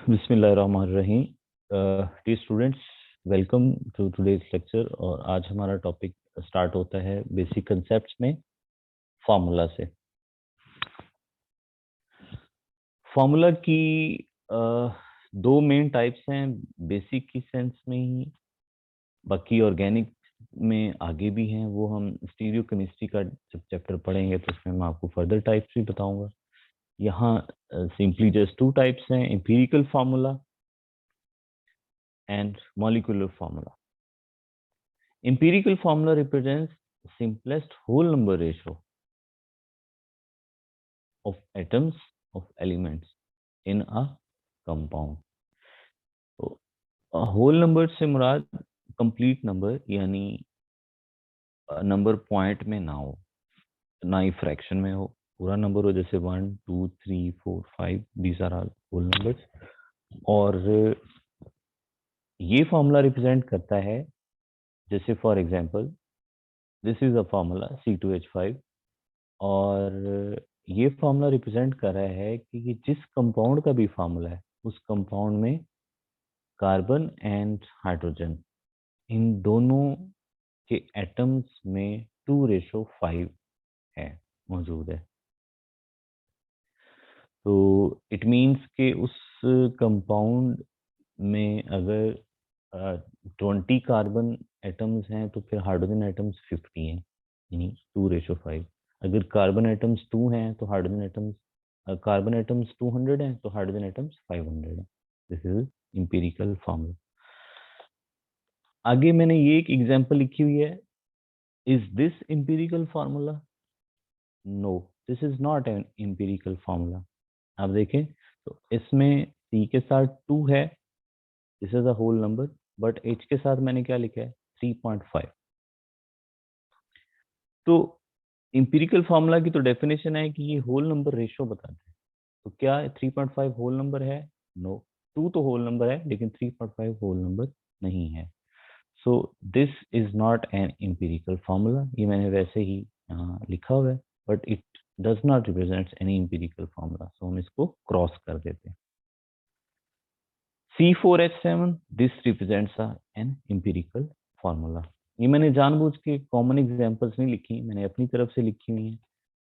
बिस्मिल्लाहिर्रहमानिर्रहीम। Dear students, welcome to today's lecture. और आज हमारा टॉपिक स्टार्ट होता है बेसिक कंसेप्ट्स में फार्मूला से। फार्मूला की दो मेन टाइप्स हैं बेसिक की सेंस में ही, बाकी ऑर्गेनिक में आगे भी हैं। वो हम स्टीरियो केमिस्ट्री का जब चैप्टर पढ़ेंगे तो उसमें मैं आपको फर्दर टाइप्स भी बताऊंगा। यहाँ सिंपली जस्ट टू टाइप्स हैं, empirical formula and molecular formula. Empirical formula represents simplest whole number ratio of atoms of elements in a compound. तो होल नंबर से मुराद कंप्लीट नंबर, यानी नंबर पॉइंट में ना हो, ना ही फ्रैक्शन में हो, पूरा नंबर हो, जैसे 1 2 3 4 5, these are all whole numbers. और ये फॉर्मूला रिप्रेजेंट करता है, जैसे for example this is a formula C2H5, और ये फॉर्मूला रिप्रेजेंट कर रहा है कि जिस कंपाउंड का भी फॉर्मूला है उस कंपाउंड में कार्बन एंड हाइड्रोजन, इन दोनों के एटम्स में 2:5 है, मौजूद है। तो इट मींस कि उस कंपाउंड में अगर 20 कार्बन एटम्स हैं तो फिर हाइड्रोजन एटम्स 50 हैं, यानी 2:5। अगर कार्बन एटम्स 2 हैं तो हाइड्रोजन एटम्स, कार्बन एटम्स 200 हैं तो हाइड्रोजन एटम्स 500 हैं। This is empirical formula. आगे मैंने ये एक एग्जांपल लिखी हुई है। Is this empirical formula? No, this is not an empirical formula. आप देखें तो इसमें C के साथ 2 है, this is a whole number, but H के साथ मैंने क्या लिखा है? 3.5। तो इंपीरिकल फार्मूला की तो डेफिनेशन है कि ये होल नंबर रेशियो बताते हैं। तो क्या 3.5 होल नंबर है? नो। 2 तो होल नंबर है लेकिन 3.5 होल नंबर नहीं है। So this is not an empirical formula. ये मैंने वैसे ही लिखा हुआ है, but it does not represent any empirical formula, so हम इसको क्रॉस कर देते हैं। C4H7, this represents an empirical formula. ये मैंने जानबूझ के कॉमन एग्जांपल्स नहीं लिखी, मैंने अपनी तरफ से लिखी हुई हैं।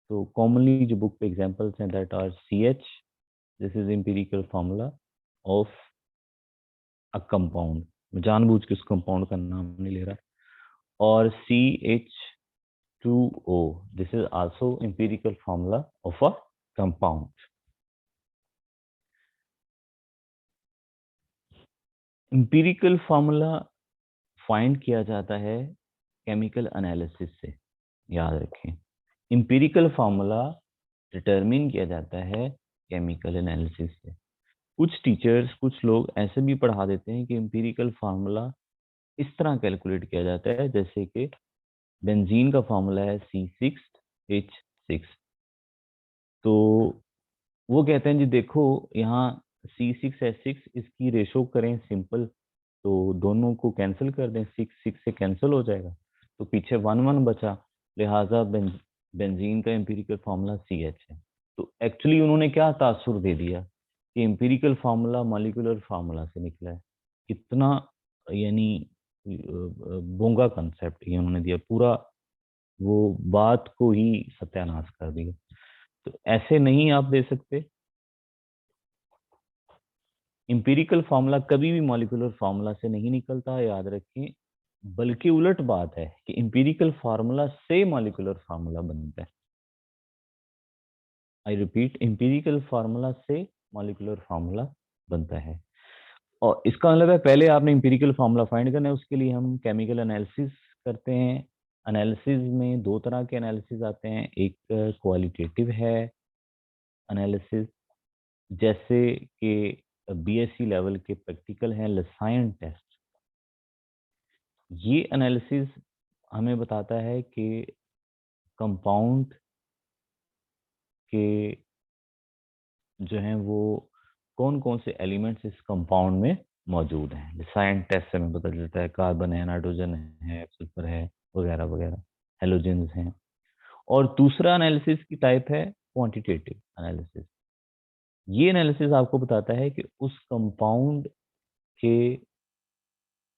तो कॉमनली जो बुक पे एग्जांपल्स हैं that are CH, this is empirical formula of a compound. मैं जानबूझ के उस कंपाउंड का नाम नहीं ले रहा। और CH2O, this is also empirical formula of a compound. Empirical formula find किया जाता है केमिकल एनालिसिस से, याद रखें। इंपीरिकल फार्मूला डिटरमिन किया जाता है केमिकल एनालिसिस से। कुछ टीचर्स, कुछ लोग ऐसे भी पढ़ा देते हैं कि इंपीरिकल फार्मूला इस तरह कैलकुलेट किया जाता है जैसे कि बेंजीन का फार्मूला है C6H6। तो वो कहते हैं जी देखो, यहाँ C6H6, इसकी रेशो करें सिंपल, तो दोनों को कैंसिल कर दें, 6 से कैंसिल हो जाएगा, तो पीछे 1 बचा, लिहाजा बेंजीन का एम्पिरिकल फार्मूला CH है। तो एक्चुअली उन्होंने क्या तासुर दे दिया कि एम्पिरिकल फार्मूला मॉलिक्यूलर फार्मूला से निकला है। कितना यानी बोंगा कंसेप्ट ये उन्होंने दिया, पूरा वो बात को ही सत्यानाश कर दिया। तो ऐसे नहीं आप दे सकते। इंपीरिकल फार्मूला कभी भी मॉलिक्यूलर फार्मूला से नहीं निकलता, याद रखें। बल्कि उलट बात है कि इंपीरिकल फार्मूला से मॉलिक्यूलर फार्मूला बनता है। आई रिपीट, इंपीरिकल फार्मूला से मॉलिक्यूलर फार्मूला बनता है। और इसका मतलब है पहले आपने इंपीरिकल फार्मूला फाइंड करना है, उसके लिए हम केमिकल एनालिसिस करते हैं। एनालिसिस में दो तरह के एनालिसिस आते हैं, एक क्वालिटेटिव है एनालिसिस, जैसे कि BSc लेवल के प्रैक्टिकल हैं लसायन टेस्ट। ये एनालिसिस हमें बताता है कि कंपाउंड के जो हैं वो कौन कौन से एलिमेंट्स इस कंपाउंड में मौजूद हैं। लसायन टेस्ट से हमें पता चलता है कार्बन है, नाइट्रोजन है, सल्फर है, वगैरह वगैरह, हेलोजेंस हैं। और दूसरा एनालिसिस की टाइप है क्वांटिटेटिव एनालिसिस। ये एनालिसिस आपको बताता है कि के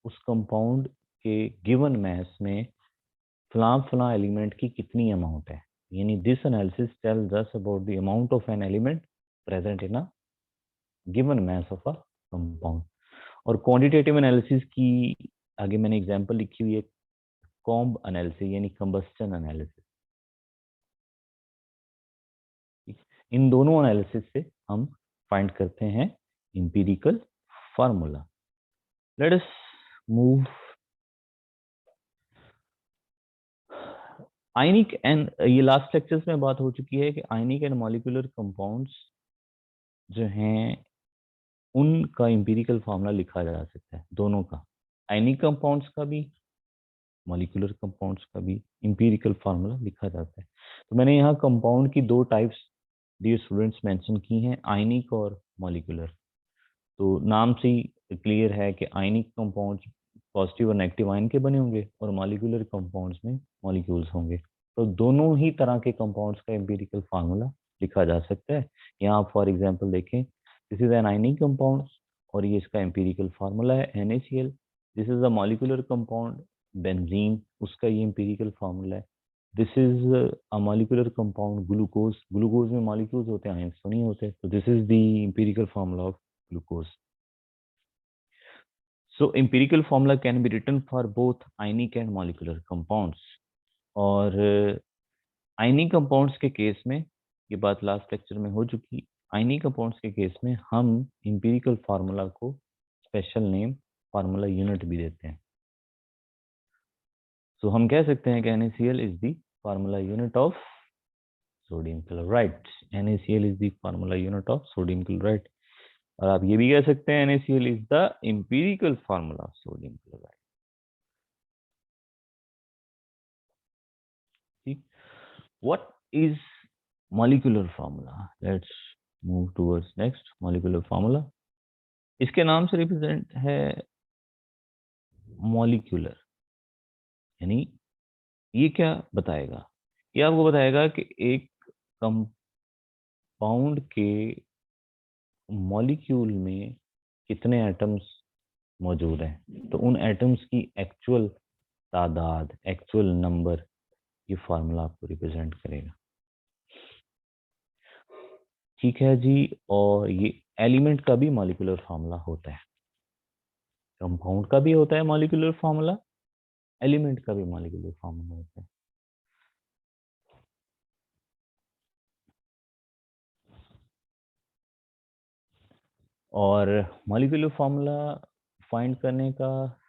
उस कंपाउंड के गिवन मास में फलां एलिमेंट की कितनी अमाउंट है। यानी this analysis tells us about the amount of an element present in a given mass of a compound. और क्वांटिटेटिव एनालिसिस की आगे मैंने एग्जांपल लिखी हुई है, कॉम्ब एनालिसिस यानी कंबस्टन एनालिसिस। इन दोनों एनालिसिस से हम फाइंड करते हैं empirical formula. Let us move ionic and, ये लास्ट लेक्चर्स में बात हो चुकी है कि आयनिक एंड मॉलिक्यूलर कंपाउंड्स जो हैं उनका इंपीरिकल फार्मूला लिखा जा सकता है, दोनों का, आयनिक कंपाउंड्स का भी मॉलिक्यूलर कंपाउंड्स का भी इंपीरिकल फार्मूला लिखा जाता है। तो मैंने यहाँ कंपाउंड की दो टाइप्स डियर स्टूडेंट्स मेंशन की हैं, आयनिक और मॉलिक्यूलर। तो नाम से ही क्लियर है कि आयनिक कंपाउंड्स पॉजिटिव और नेगेटिव आयन के बने होंगे और मॉलिक्यूलर कंपाउंड्स में मॉलिक्यूल्स होंगे। तो दोनों ही तरह के कंपाउंड्स का एम्पिरिकल फार्मूला लिखा जा सकता है। यहाँ आप फॉर एग्जांपल देखें, this is an ionic compound और ये इसका एम्पिरिकल फार्मूला है NaCl। This is a molecular compound benzene, उसका ये एम्पिरिकल फार्मूला है। This is a molecular compound glucose, glucose में मॉलिक्यूल्स होते हैं, आयंस तो नहीं होते। तो this is the empirical formula of glucose. So empirical formula can be written for both ionic and molecular compounds. और आयनिक कंपाउंड्स के केस में, ये बात लास्ट लेक्चर में हो चुकी, आयनिक कंपाउंड्स के केस में हम empirical फार्मूला को स्पेशल नेम, फार्मूला यूनिट भी देते हैं। सो हम कह सकते हैं कि NaCl is the formula unit of sodium chloride. NaCl is the formula unit of sodium chloride. और आप ये भी कह सकते हैं NaCl is the empirical formula of sodium chloride. ठीक, what is molecular formula? Let's move towards next, molecular formula. इसके नाम से रिप्रेजेंट है मॉलिक्यूलर, यानी ये क्या बताएगा? ये आपको बताएगा कि एक कंपाउंड के मॉलिक्यूल में कितने एटम्स मौजूद हैं। तो उन एटम्स की एक्चुअल तादाद, एक्चुअल नंबर, ये फार्मूला आपको रिप्रेजेंट करेगा। ठीक है जी। और ये एलिमेंट का भी मॉलिक्यूलर फार्मूला होता है, कंपाउंड का भी होता है मॉलिक्यूलर फार्मूला, एलिमेंट का भी मॉलिक्यूलर फार्मूला होता है। और मॉलिक्यूलर फार्मूला फाइंड करने का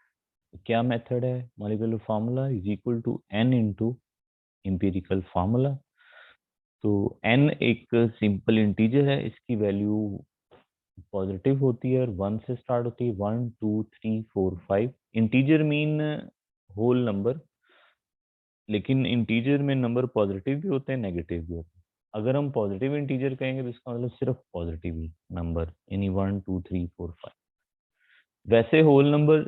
क्या मेथड है? Molecular formula is equal to n into empirical formula. तो n एक सिंपल इंटीजर है, इसकी वैल्यू पॉजिटिव होती है और 1 से स्टार्ट होती है, 1 2 3 4 5। इंटीजर मीन होल नंबर, लेकिन इंटीजर में नंबर पॉजिटिव भी होते हैं, नेगेटिव भी होते हैं। अगर हम पॉजिटिव इंटीजर कहेंगे तो इसका मतलब सिर्फ पॉजिटिव ही नंबर, यानी 1 2 3 4 5। वैसे होल नंबर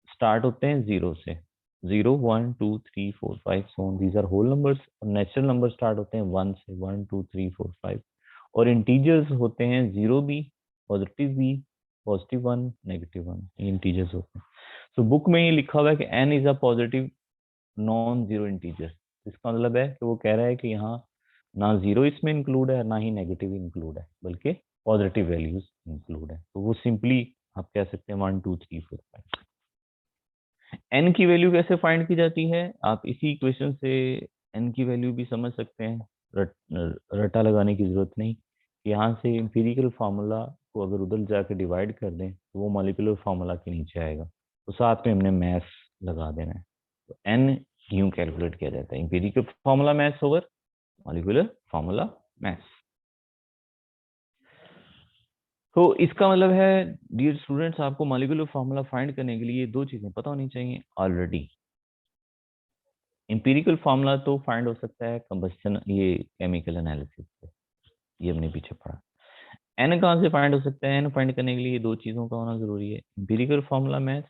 स्टार्ट होते हैं 0 से, 0 1 2 3 4 5 so on, these are whole numbers. और नेचुरल नंबर स्टार्ट होते हैं 1 से, 1 2 3 4 5। और इंटीजर्स होते हैं 0 भी, पॉजिटिव भी, +1 -1, ये इंटीजर्स होते हैं। सो बुक में ये लिखा हुआ है कि n is a positive non zero integer. इसका मतलब है कि वो कह रहा है कि यहाँ ना जीरो इसमें इंक्लूड है, ना ही नेगेटिव इंक्लूड है, बल्कि पॉजिटिव वैल्यूज इंक्लूड है। तो वो सिंपली आप कह सकते हैं 1 2 3 4 5। एन की वैल्यू कैसे फाइंड की जाती है? आप इसी इक्वेशन से एन की वैल्यू भी समझ सकते हैं, रटा लगाने की जरूरत नहीं। यहाँ से इंपीरिकल फार्मूला को अगर उधर जाकर डिवाइड कर दें तो वो मॉलिक्यूलर फार्मूला के नीचे आएगा, तो साथ में हमने मैथ लगा देना है। तो एन यूं कैलकुलेट किया जाता है, empirical formula maths over molecular formula maths. तो इसका मतलब है डियर स्टूडेंट्स, आपको मॉलिक्यूलर फार्मूला फाइंड करने के लिए दो चीजें पता होनी चाहिए ऑलरेडी। इंपीरिकल फार्मूला तो फाइंड हो सकता है कंबस्शन, ये केमिकल एनालिसिस से, ये हमने पीछे पढ़ा। एन कहाँ से फाइंड हो सकता है? एन फाइंड करने के लिए दो चीजों का होना जरूरी है, empirical formula math,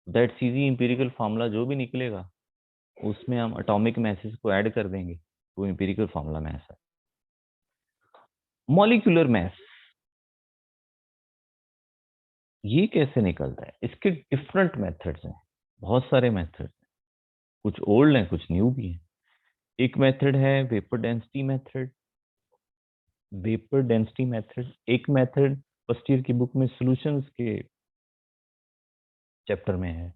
that CG empirical formula जो भी निकलेगा उसमें हम एटॉमिक मैसेज को ऐड कर देंगे, वो इंपीरिकल फार्मूला मैथ है। मॉलिक्यूलर मास ये कैसे निकलता है, इसके डिफरेंट मेथड्स हैं, बहुत सारे मेथड्स हैं, कुछ ओल्ड हैं कुछ न्यू भी हैं। एक मेथड है वेपर डेंसिटी मेथड। एक मेथड फर्स्ट ईयर की बुक में सॉल्यूशंस के चैप्टर में है,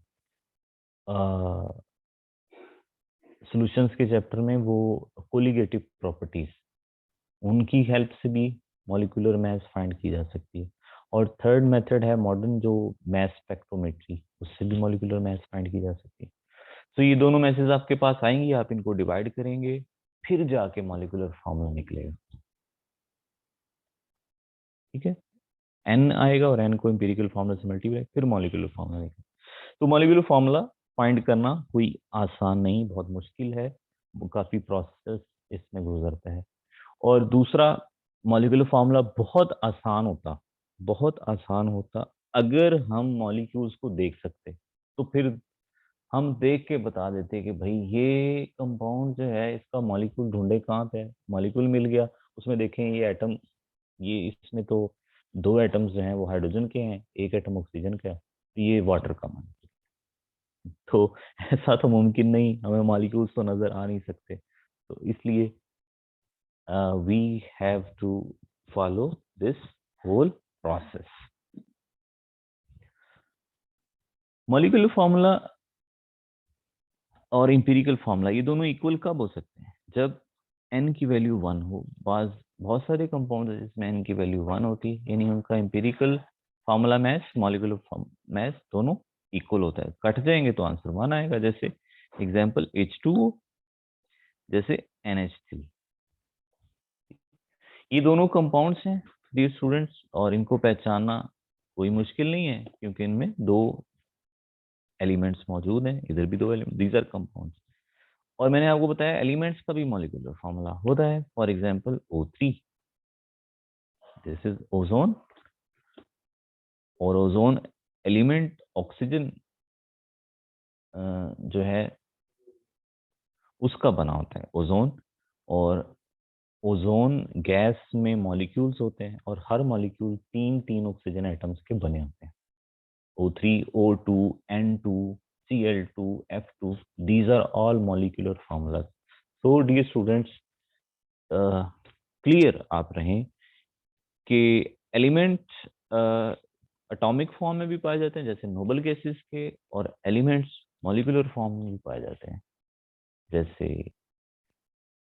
सॉल्यूशंस के चैप्टर में वो कोलिगेटिव प्रॉपर्टीज, उनकी हेल्प से भी मॉलिक्यूलर मास फाइंड की जा सकती है। और थर्ड मेथड है मॉडर्न जो मास स्पेक्ट्रोमेट्री, उससे भी मॉलिक्यूलर मास फाइंड की जा सकती है। तो ये दोनों मैसेज आपके पास आएंगे, आप इनको डिवाइड करेंगे, फिर जाके मॉलिक्यूलर फॉर्मूला निकलेगा। ठीक है, एन आएगा और एन को एम्पिरिकल फॉर्मूला से मल्टीप्लाई, फिर मॉलिक्यूलर फॉर्मूला निकलेगा। तो मॉलिक्यूलर फॉर्मूला फाइंड करना कोई आसान नहीं, बहुत मुश्किल है, वो काफी प्रोसेस इसमें गुजरता है। और दूसरा, मॉलिक्यूलर फार्मूला बहुत आसान होता अगर हम मॉलिक्यूल्स को देख सकते, तो फिर हम देख के बता देते कि भाई ये कंपाउंड जो है इसका मॉलिक्यूल ढूंढे कहाँ पे है, मॉलिक्यूल मिल गया, उसमें देखें ये एटम, ये इसमें तो दो एटम्स जो हैं वो हाइड्रोजन के हैं, एक एटम ऑक्सीजन का है, तो ये वाटर का मॉलिक्यूल। तो ऐसा तो मुमकिन नहीं, हमें मॉलिक्यूल्स तो नजर आ नहीं सकते, तो इसलिए we have to follow this whole process. Molecular formula और इंपिरिकल फार्मूला ये दोनों इक्वल कब हो सकते हैं, जब n की वैल्यू 1 हो। बहुत सारे कंपाउंड है जिसमें n की वैल्यू 1 होती है, यानी उनका empirical formula math molecular math दोनों इक्वल होता है। कट जाएंगे तो आंसर 1 आएगा, जैसे एग्जांपल H2O, जैसे NH3। ये दोनों कंपाउंड्स हैं डियर स्टूडेंट्स, और इनको पहचानना कोई मुश्किल नहीं है, क्योंकि इनमें दो एलिमेंट्स मौजूद हैं, इधर भी दो एलिमेंट, दीज आर कंपाउंड्स। और मैंने आपको बताया एलिमेंट्स का भी मॉलिक्यूलर फॉर्मूला होता है, for example O3, this is ozone, और ओजोन एलिमेंट ऑक्सीजन जो है उसका बना होता है ओजोन। और ओजोन गैस में मॉलिक्यूल्स होते हैं, और हर मॉलिक्यूल तीन तीन ऑक्सीजन एटम्स के बने होते हैं, O3, O2, N2, Cl2, F2, these are all molecular formulas. So dear students, clear आप रहें कि एलिमेंट्स एटॉमिक फॉर्म में भी पाए जाते हैं जैसे नोबल गैसेस के, और एलिमेंट्स मॉलिक्यूलर फॉर्म में भी पाए जाते हैं, जैसे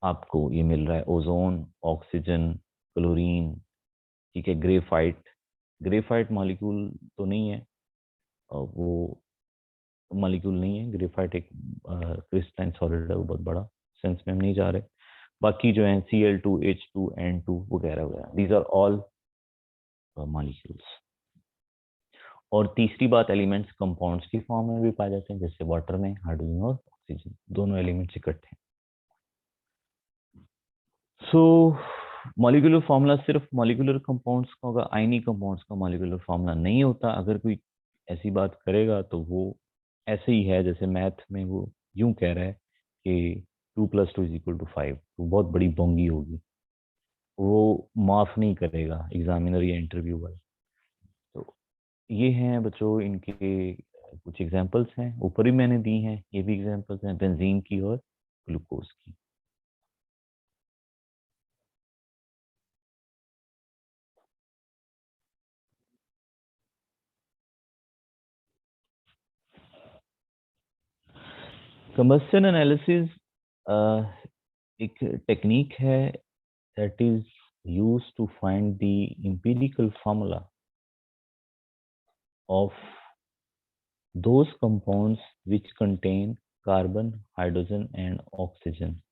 आपको ये मिल रहा है ओजोन, ऑक्सीजन, क्लोरीन, ठीक है, ग्रेफाइट। ग्रेफाइट मॉलिक्यूल तो नहीं है, वो मॉलिक्यूल नहीं है, ग्रेफाइट एक क्रिस्टलाइन सॉलिड है, वो बहुत बड़ा, सेंस में हम नहीं जा रहे। बाकी जो है Cl2, H2, N2 वगैरह वगैरह, दीज आर ऑल मॉलिक्यूल्स। और तीसरी बात, एलिमेंट्स कंपाउंड्स की फॉर्म में भी पाए जाते हैं, जैसे वाटर में हाइड्रोजन और ऑक्सीजन दोनों एलिमेंट्स इकट्ठे हैं। सो मॉलिक्यूलर फार्मूला सिर्फ मॉलिक्यूलर कंपाउंड्स का होगा, आयनी कंपाउंड्स का मॉलिक्यूलर फार्मूला नहीं होता। अगर कोई ऐसी बात करेगा तो वो ऐसे ही है जैसे मैथ में वो यूं कह रहा है कि 2+2=5, तो बहुत बड़ी बोंगी होगी, वो माफ नहीं करेगा एग्जामिनर या इंटरव्यू वाला। तो ये हैं बच्चों इनके कुछ एग्जांपल्स हैं, ऊपर ही मैंने दी हैं, ये भी एग्जांपल्स हैं बेंजीन की और ग्लूकोज की। कंबस्शन एनालिसिस एक टेक्निक है that is used to find the empirical formula of those compounds which contain carbon, hydrogen and oxygen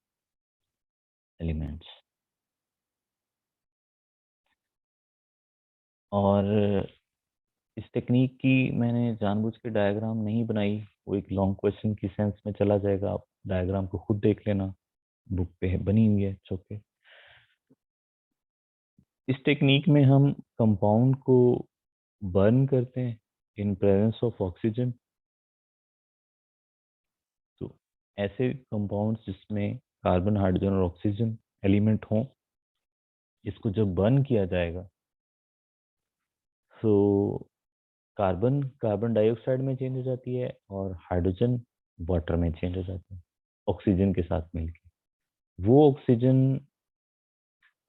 elements. और इस टेक्निक की मैंने जानबूझ के डायग्राम नहीं बनाई, वो एक लॉन्ग क्वेश्चन की सेंस में चला जाएगा, आप डायग्राम को खुद देख लेना, बुक पे बनी हुई है चौके। इस टेक्निक में हम कंपाउंड को बर्न करते हैं इन प्रेजेंस ऑफ ऑक्सीजन। तो ऐसे कंपाउंड्स जिसमें कार्बन, हाइड्रोजन और ऑक्सीजन एलिमेंट हों, इसको जब बर्न किया जाएगा तो कार्बन कार्बन डाइऑक्साइड में चेंज हो जाती है और हाइड्रोजन वाटर में चेंज हो जाता है ऑक्सीजन के साथ मिलके। वो ऑक्सीजन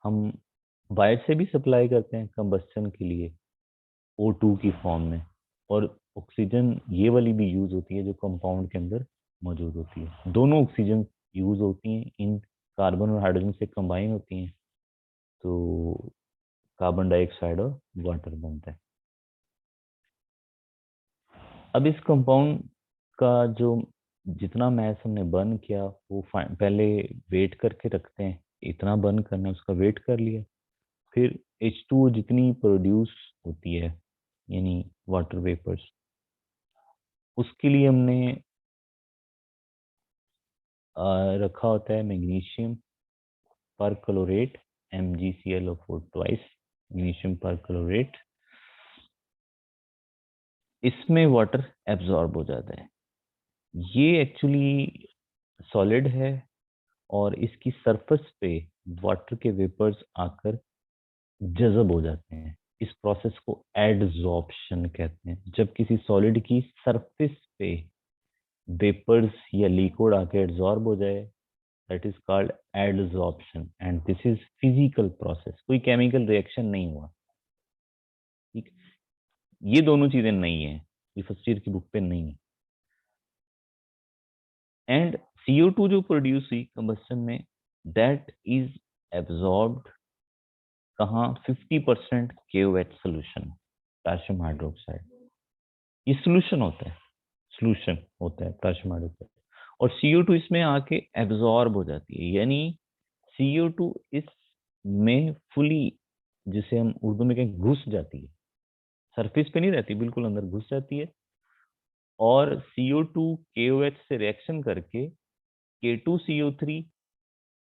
हम वायर से भी सप्लाई करते हैं कंबस्शन के लिए O2 की फॉर्म में, और ऑक्सीजन ये वाली भी यूज होती है जो कंपाउंड के अंदर मौजूद होती है। दोनों ऑक्सीजन यूज होती हैं, इन कार्बन और हाइड्रोजन से कंबाइन होती हैं तो कार्बन डाइऑक्साइड और वाटर बनता है। अब इस कंपाउंड का जो जितना मैस हमने बर्न किया वो पहले वेट करके रखते हैं, इतना बर्न करना है उसका वेट कर लिया, फिर H2O जितनी प्रोड्यूस होती है यानी वाटर वेपर्स, उसके लिए हमने रखा होता है मैग्नीशियम पर क्लोरेट MgClO4 ट्वाइस, मैग्नीशियम पर क्लोरेट। इसमें वाटर एब्जॉर्ब हो जाता है। ये एक्चुअली सॉलिड है और इसकी सरफेस पे वाटर के वेपर्स आकर जज़ब हो जाते हैं। इस प्रोसेस को एडजॉर्प्शन कहते हैं। जब किसी सॉलिड की सरफेस पे वेपर्स या लिक्विड आके एब्जॉर्ब हो जाए, that is called adsorption and this is physical process. कोई केमिकल रिएक्शन नहीं हुआ, ठीक। ये दोनों चीजें नहीं है, ये फर्स्ट ईयर की बुक पे नहीं है। एंड CO2 जो प्रोड्यूस हुई कंबस्शन में, दैट इज एब्जॉर्ब्ड कहाँ, 50% KOH सोल्यूशन, पोटेशियम हाइड्रोक्साइड। ये सोल्यूशन होता है, सोल्यूशन होता है पोटेशियम हाइड्रोक्साइड, और CO2 इसमें आके एब्जॉर्ब हो जाती है, यानी CO2 इस में फुली, जिसे हम उर्दू में कहें घुस जाती है, सरफेस पे नहीं रहती, बिल्कुल अंदर घुस जाती है, और CO2 KOH से रिएक्शन करके K2CO3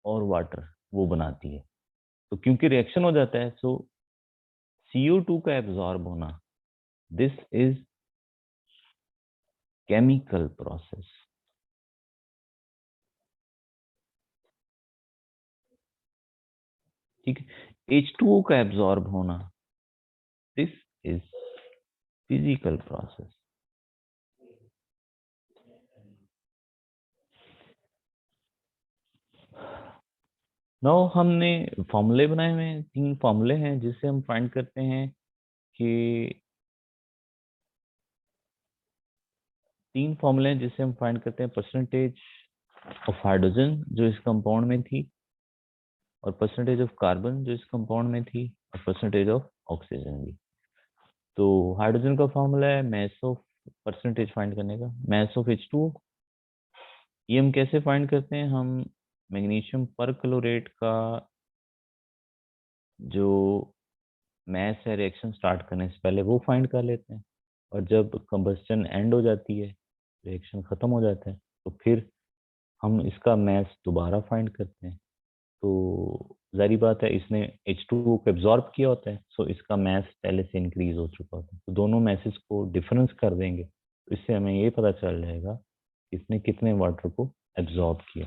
और वाटर वो बनाती है। तो क्योंकि रिएक्शन हो जाता है, सो CO2 का एब्जॉर्ब होना, दिस इज केमिकल प्रोसेस, ठीक है। H2O का एब्जॉर्ब होना, this is physical process. Now हमने फॉर्मूले बनाए हुए हैं, 3 फॉर्मूले हैं जिससे हम फाइंड करते हैं कि 3 फॉर्मूले हैं जिससे हम फाइंड करते हैं परसेंटेज ऑफ हाइड्रोजन जो इस कंपाउंड में थी, और परसेंटेज ऑफ कार्बन जो इस कंपाउंड में थी, और परसेंटेज ऑफ ऑक्सीजन भी। तो हाइड्रोजन का फॉर्मूला है मैस ऑफ, परसेंटेज फाइंड करने का, मैस ऑफ H2O। ये हम कैसे फाइंड करते हैं, हम मैग्नीशियम पर क्लोरेट का जो मैस है रिएक्शन स्टार्ट करने से पहले वो फाइंड कर लेते हैं, और जब कंबस्शन एंड हो जाती है, रिएक्शन खत्म हो जाता है, तो फिर हम इसका मैस दोबारा फाइंड करते हैं। तो जारी बात है, इसने H2O को एब्जॉर्ब किया होता है, सो इसका मैस पहले से इंक्रीज हो चुका होता है, तो दोनों मैसेज को डिफरेंस कर देंगे, तो इससे हमें ये पता चल जाएगा इसने कितने वाटर को एब्जॉर्ब किया।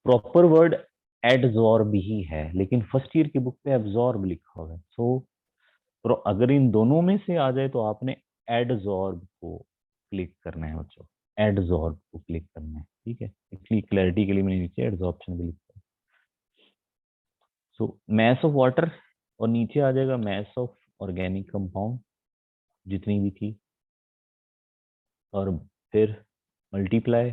प्रॉपर वर्ड एडजॉर्ब ही है, लेकिन फर्स्ट ईयर की बुक पे एब्जॉर्ब लिखा हुआ है, सो अगर इन दोनों में से आ जाए तो आपने एडजॉर्ब को क्लिक करना है बच्चों, एडजॉर्ब को क्लिक करना है, ठीक है। इसलिए क्लैरिटी के लिए मैंने नीचे एडजॉर्प्शन भी लिखा है। सो मैस ऑफ वाटर, और नीचे आ जाएगा मैस ऑफ ऑर्गेनिक कंपाउंड जितनी भी थी, और फिर मल्टीप्लाई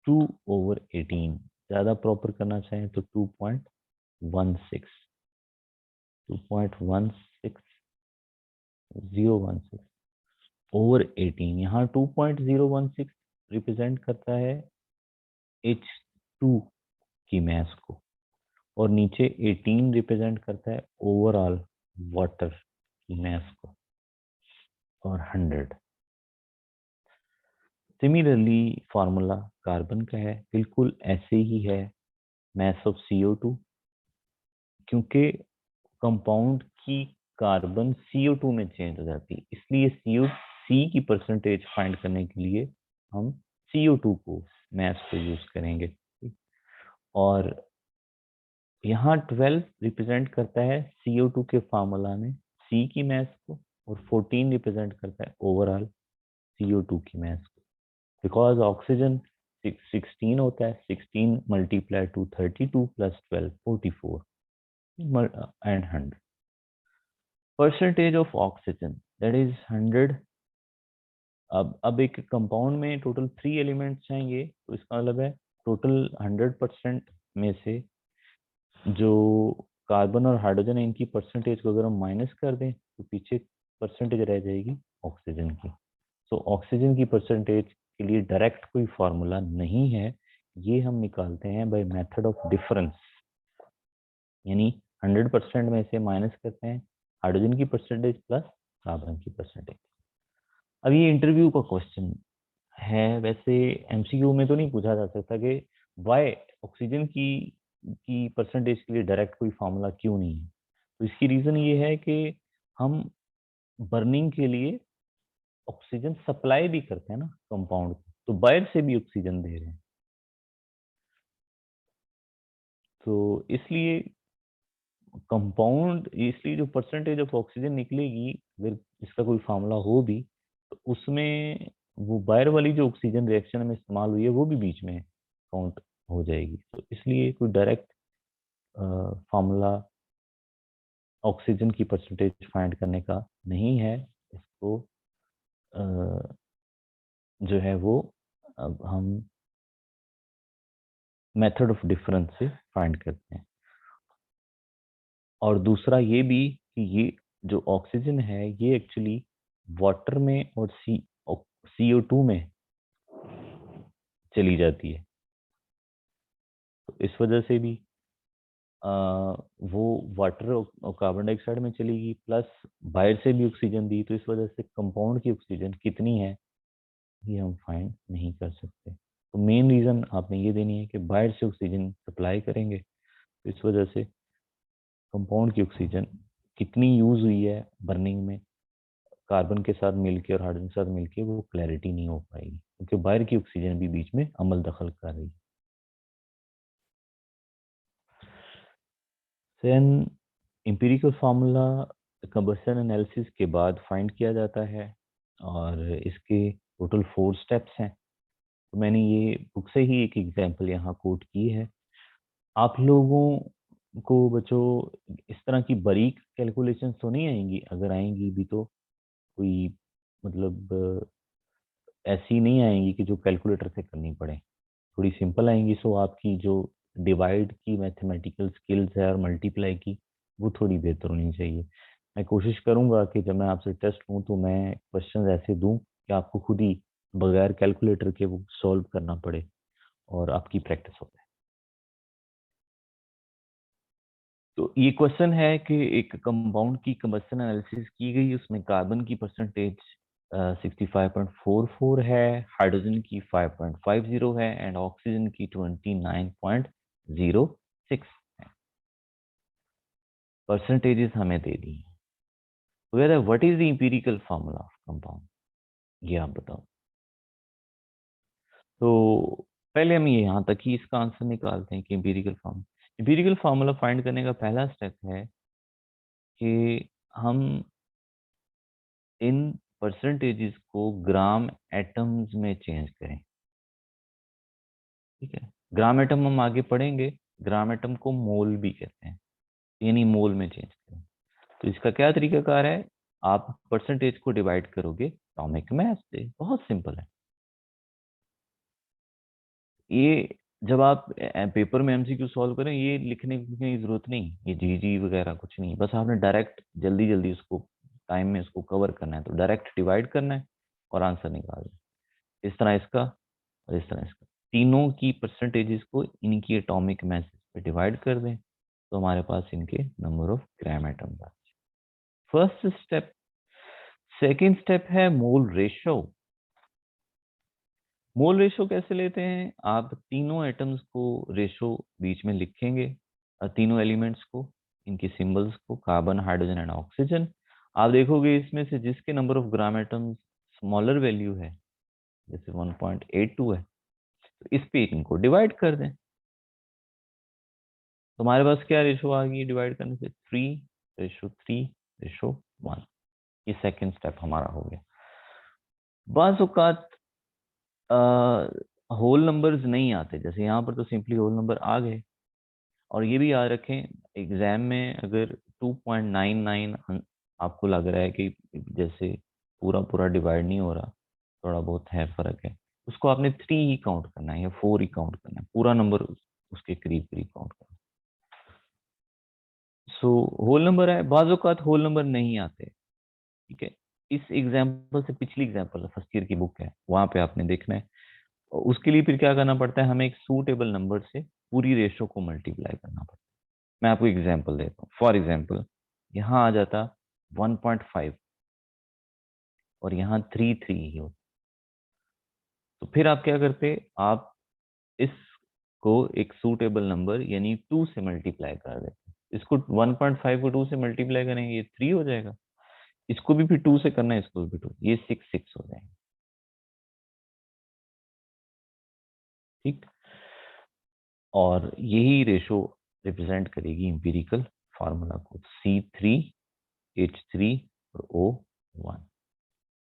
2/18, ज्यादा प्रॉपर करना चाहें तो 2.16, 2.16016 ओवर 18। यहाँ 2.016 रिप्रेजेंट करता है H2 की मैस को, और नीचे 18 रिप्रेजेंट करता है ओवरऑल वाटर की मैस को, और 100। सिमिलरली फार्मूला कार्बन का है, बिल्कुल ऐसे ही है, मैस ऑफ CO2, क्योंकि कंपाउंड की कार्बन CO2 में चेंज हो जाती है, इसलिए C की परसेंटेज फाइंड करने के लिए हम CO2 को मैस को यूज करेंगे, और यहाँ 12 रिप्रेजेंट करता है CO2 के फार्मूला में C की मास को, और 14 रिप्रेजेंट करता है ओवरऑल CO2 की मास को, बिकॉज ऑक्सीजन 16 होता है, 16 multiply two 32 plus 12 44 and 100 percentage of oxygen that is 100। अब एक कंपाउंड में टोटल 3 एलिमेंट्स चाहिए, तो इसका मतलब है टोटल 100% में से जो कार्बन और हाइड्रोजन है इनकी परसेंटेज को अगर हम माइनस कर दें तो पीछे परसेंटेज रह जाएगी ऑक्सीजन की। सो ऑक्सीजन की परसेंटेज के लिए डायरेक्ट कोई फार्मूला नहीं है, ये हम निकालते हैं बाय मेथड ऑफ डिफरेंस, यानी 100% में से माइनस करते हैं हाइड्रोजन की परसेंटेज प्लस कार्बन की परसेंटेज। अब ये इंटरव्यू का क्वेश्चन है, वैसे एमसीक्यू में तो नहीं पूछा जा सकता कि वाई ऑक्सीजन की परसेंटेज के लिए डायरेक्ट कोई फार्मूला क्यों नहीं है। तो इसकी रीजन ये है कि हम बर्निंग के लिए ऑक्सीजन सप्लाई भी करते हैं ना कंपाउंड को, तो बाहर से भी ऑक्सीजन दे रहे हैं, तो इसलिए कंपाउंड, इसलिए जो परसेंटेज ऑफ ऑक्सीजन निकलेगी अगर इसका कोई फार्मूला हो भी, तो उसमें वो बाहर वाली जो ऑक्सीजन रिएक्शन में इस्तेमाल हुई है वो भी बीच में काउंट हो जाएगी। तो इसलिए कोई डायरेक्ट फार्मूला ऑक्सीजन की परसेंटेज फाइंड करने का नहीं है, इसको जो है वो अब हम मेथड ऑफ डिफरेंस से फाइंड करते हैं। और दूसरा ये भी कि ये जो ऑक्सीजन है ये एक्चुअली वाटर में और CO2 में चली जाती है, तो इस वजह से भी वो वाटर और कार्बन डाइऑक्साइड में चलेगी, प्लस बाहर से भी ऑक्सीजन दी, तो इस वजह से कंपाउंड की ऑक्सीजन कितनी है ये हम फाइंड नहीं कर सकते। तो मेन रीजन आपने ये देनी है कि बाहर से ऑक्सीजन सप्लाई करेंगे, तो इस वजह से कंपाउंड की ऑक्सीजन कितनी यूज हुई है बर्निंग में कार्बन के साथ मिलके और हाइड्रोजन के साथ मिलके वो क्लैरिटी नहीं हो पाएगी, क्योंकि बाहर की ऑक्सीजन भी बीच में अमल दखल कर रही है। Then empirical formula combustion analysis के बाद फाइंड किया जाता है, और इसके टोटल 4 स्टेप्स हैं। तो मैंने ये बुक से ही एक एग्जांपल यहाँ कोट की है। आप लोगों को बच्चों इस तरह की बारीक कैलकुलेशन तो नहीं आएंगी, अगर आएंगी भी तो कोई मतलब ऐसी नहीं आएंगी कि जो कैलकुलेटर से करनी पड़े, थोड़ी सिंपल आएंगी। सो आपकी जो डिवाइड की मैथमेटिकल स्किल्स है और मल्टीप्लाई की, वो थोड़ी बेहतर होनी चाहिए। मैं कोशिश करूंगा कि जब मैं आपसे टेस्ट लूँ तो मैं क्वेश्चन ऐसे दूं कि आपको खुद ही बगैर कैलकुलेटर के वो सॉल्व करना पड़े और आपकी प्रैक्टिस हो जाए। तो ये क्वेश्चन है कि एक कंपाउंड की कंबशन एनालिसिस की गई, उसमें कार्बन की परसेंटेज 65.44 है, हाइड्रोजन की 5.50 है एंड ऑक्सीजन की 29.06 है। परसेंटेजेस हमें दे दी है। Whether what is the empirical formula of compound, ये आप बताओ। तो पहले हम ये यहाँ तक ही इसका आंसर निकालते हैं कि एम्पिरिकल फार्मूला फाइंड करने का पहला स्टेप है कि हम इन परसेंटेजेस को ग्राम एटम्स में चेंज करें। ठीक है, ग्राम एटम हम आगे पढ़ेंगे, ग्राम एटम को मोल भी कहते हैं, यानी मोल में चेंज करें। तो इसका क्या तरीकाकार है, आप परसेंटेज को डिवाइड करोगे एटॉमिक मास से, बहुत सिंपल है ये। जब आप पेपर में एमसीक्यू सॉल्व करें, ये लिखने की जरूरत नहीं, ये जी वगैरह कुछ नहीं, बस आपने डायरेक्ट जल्दी जल्दी उसको टाइम में उसको कवर करना है, तो डायरेक्ट डिवाइड करना है और आंसर निकालना है। इस तरह इसका और इस तरह इसका, तीनों की परसेंटेजेस को इनकी एटॉमिक मास पे डिवाइड कर दें, तो हमारे पास इनके नंबर ऑफ ग्राम एटम्स आ जाए। First step. सेकेंड स्टेप है मोल रेशो। मोल रेशो कैसे लेते हैं, आप तीनों एटम्स को रेशो बीच में लिखेंगे, तीनों एलिमेंट्स को, इनके सिंबल्स को, कार्बन हाइड्रोजन एंड ऑक्सीजन। आप देखोगे इसमें से जिसके number of gram atoms smaller value है, जैसे 1.82 है, तो इस पे इनको डिवाइड कर दें। तो हमारे पास क्या रेशो आ गई डिवाइड करने से? 3:3:1। ये सेकंड स्टेप हमारा हो गया। बाज़ औक़ात होल नंबर्स नहीं आते, जैसे यहाँ पर तो सिंपली होल नंबर आ गए। और ये भी याद रखें, एग्जाम में अगर 2.99 आपको लग रहा है कि जैसे पूरा पूरा डिवाइड नहीं हो रहा, थोड़ा बहुत है फर्क है, उसको आपने 3 ही काउंट करना है या 4 ही काउंट करना है, पूरा नंबर उसके करीब करीब काउंट करना है। सो होल नंबर है, बाज़ औक़ात होल नंबर नहीं आते, ठीक है। इस एग्जाम्पल से पिछली एग्जाम्पल फर्स्ट ईयर की बुक है, वहां पे आपने देखना है। और उसके लिए फिर क्या करना पड़ता है, हमें एक सूटेबल नंबर से पूरी रेशो को मल्टीप्लाई करना पड़ता है। मैं आपको एग्जाम्पल देता हूँ। फॉर एग्जाम्पल यहाँ आ जाता 1.5 और यहाँ 3 ही हो, तो फिर आप क्या करते, आप इसको एक सूटेबल नंबर यानी 2 से मल्टीप्लाई कर देते। इसको 1.5 को 2 से मल्टीप्लाई करेंगे, ये 3 हो जाएगा। इसको भी फिर 2 से करना है, इसको भी 2, ये 6 हो जाएंगे, ठीक। और यही रेशो रिप्रेजेंट करेगी इंपीरिकल फार्मूला को, C3H3 और O1।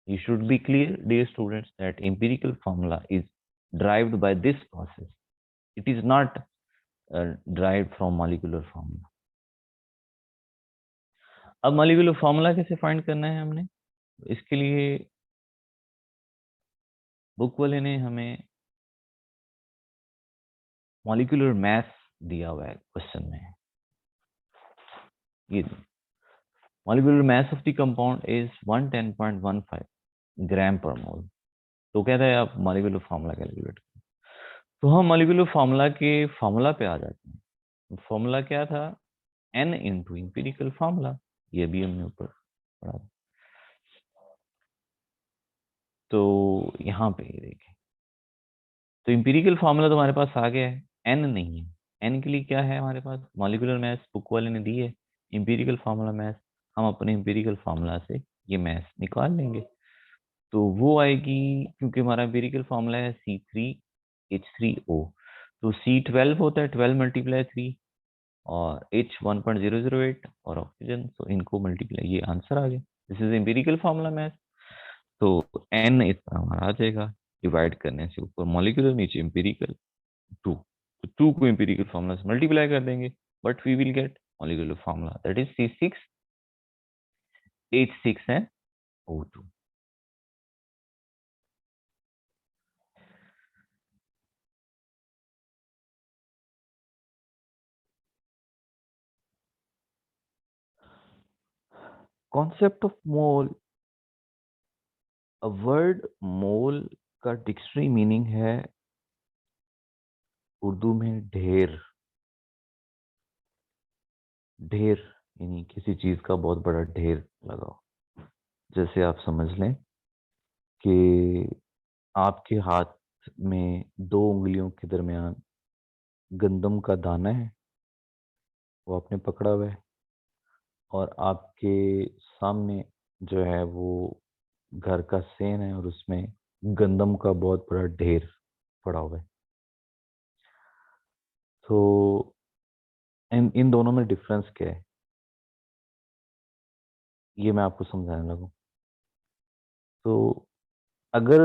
You should be clear, dear students, that empirical formula is derived by this process. It is not derived from molecular formula. अब molecular formula कैसे फाइंड करना है हमने? इसके लिए बुक वाले ने हमें molecular mass दिया हुआ है क्वेश्चन में। ये molecular mass of the compound is 110.15 ग्राम पर मोल। तो कहता है आप molecular formula कैलकुलेट करो। तो हम molecular formula के फॉर्मूला पे आ जाते हैं। फॉर्मूला क्या था? N इंटू इंपीरिकल फार्मूला, ये भी हमने ऊपर पढ़ा। तो यहाँ पे ये देखें, तो इंपीरिकल फार्मूला तो हमारे पास आ गया है, N नहीं है। N के लिए क्या है हमारे पास? मॉलिक्यूलर मैथ बुक वाले ने दी है, इंपीरिकल फार्मूला मैथ। हम अपने इंपीरिकल फार्मूला से ये मैथ निकाल लेंगे। तो वो आएगी, क्योंकि हमारा इंपीरिकल फार्मूला है C3H3O, तो C12 होता है 12 × 3 और H 1.008 और ऑक्सीजन, तो इनको मल्टीप्लाई, ये आंसर आ गया। This is empirical formula math. तो N इतना हमारा आ जाएगा, डिवाइड करने से ऊपर मॉलिक्यूलर, नीचे एम्पिरिकल 2, तो 2 को एम्पिरिकल फार्मूला से मल्टीप्लाई कर देंगे, but we will get molecular formula, that is C6H6O2। Concept of mole, word mole का डिक्शनरी मीनिंग है उर्दू में ढेर। ढेर यानी किसी चीज का बहुत बड़ा ढेर लगा हो। जैसे आप समझ लें कि आपके हाथ में 2 उंगलियों के दरमियान गंदम का दाना है, वो आपने पकड़ा हुआ है, और आपके सामने जो है वो घर का सेन है और उसमें गंदम का बहुत बड़ा ढेर पड़ा हुआ है। तो इन दोनों में डिफरेंस क्या है, ये मैं आपको समझाने लगूं। तो अगर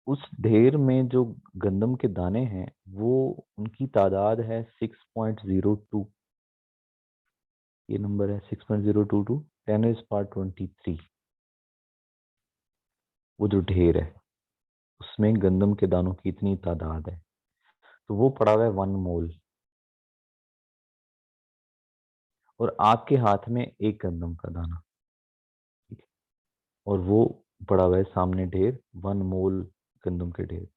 उस ढेर में जो गंदम के दाने हैं वो, उनकी तादाद है 6.02, ये नंबर है 6.022 10⁻23। वो जो ढेर है उसमें गंदम के दानों की इतनी तादाद है, तो वो पड़ा हुआ है 1 मोल। और आपके हाथ में एक गंदम का दाना, ठीक है, और वो पड़ा हुआ है सामने ढेर 1 मोल गंदम के ढेर।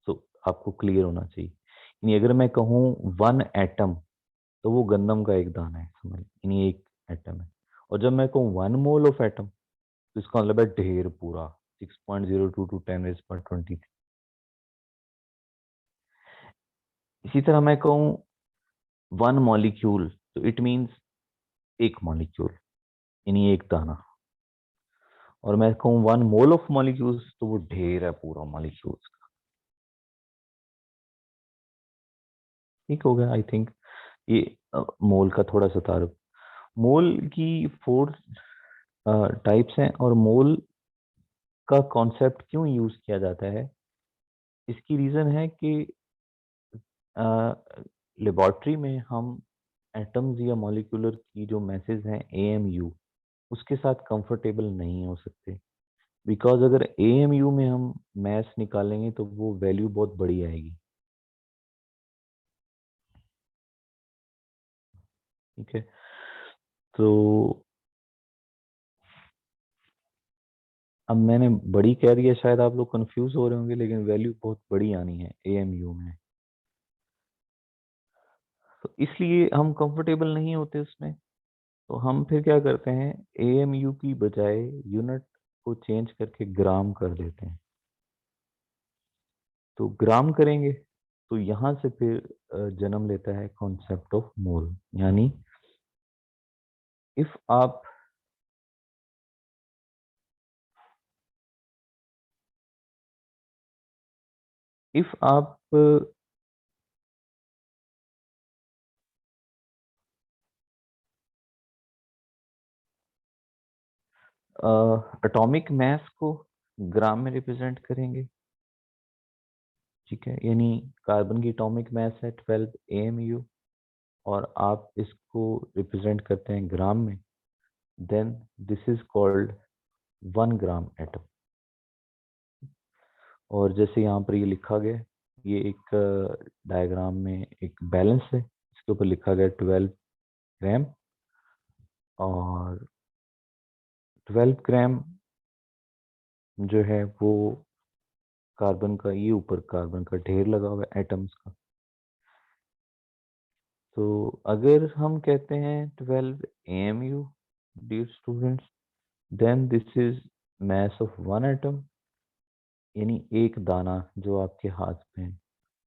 तो आपको क्लियर होना चाहिए, यानी अगर मैं कहूँ 1 एटम, तो वो गंदम का एक दाना है, समझ, यानी एक एटम है। और जब मैं कहूँ 1 मोल ऑफ एटम, तो इसका मतलब है ढेर पूरा 6.022 10⁻23। इसी तरह मैं कहूँ 1 मॉलिक्यूल, तो इट मीन्स एक मॉलिक्यूल, यानी एक दाना। और मैं कहूँ 1 मोल ऑफ मॉलिक्यूल्स, तो वो ढेर है पूरा मॉलिक्यूल्स का। ठीक हो गया आई थिंक। ये मोल का थोड़ा सा तारुफ। मोल की 4 टाइप्स हैं, और मोल का कॉन्सेप्ट क्यों यूज किया जाता है, इसकी रीजन है कि लेबोरेटरी में हम एटम्स या मॉलिक्यूलर की जो मैसेज हैं एएमयू, उसके साथ कंफर्टेबल नहीं हो सकते। बिकॉज अगर एएमयू में हम मैथ्स निकालेंगे तो वो वैल्यू बहुत बड़ी आएगी। ठीक है, तो अब मैंने बड़ी कह दिया, शायद आप लोग कंफ्यूज हो रहे होंगे, लेकिन वैल्यू बहुत बड़ी आनी है एएमयू में, तो इसलिए हम कंफर्टेबल नहीं होते उसमें। तो हम फिर क्या करते हैं, एएमयू की बजाय यूनिट को चेंज करके ग्राम कर देते हैं। तो ग्राम करेंगे तो यहाँ से फिर जन्म लेता है कॉन्सेप्ट ऑफ मोल। यानी इफ आप इफ आप एटॉमिक मास को ग्राम में रिप्रेजेंट करेंगे, ठीक है, यानी कार्बन की एटॉमिक मास है 12 AMU, और आप इसको रिप्रेजेंट करते हैं ग्राम में, then this is called 1 gram atom. और जैसे यहाँ पर ये लिखा गया, ये एक डायग्राम में एक बैलेंस है, इसके ऊपर लिखा गया 12 ग्राम, और 12 ग्राम जो है वो कार्बन का, ये ऊपर कार्बन का ढेर लगा हुआ है एटम्स का। तो अगर हम कहते हैं 12 AMU, dear students, then this is mass of 1 atom, यानी एक दाना जो आपके हाथ में है।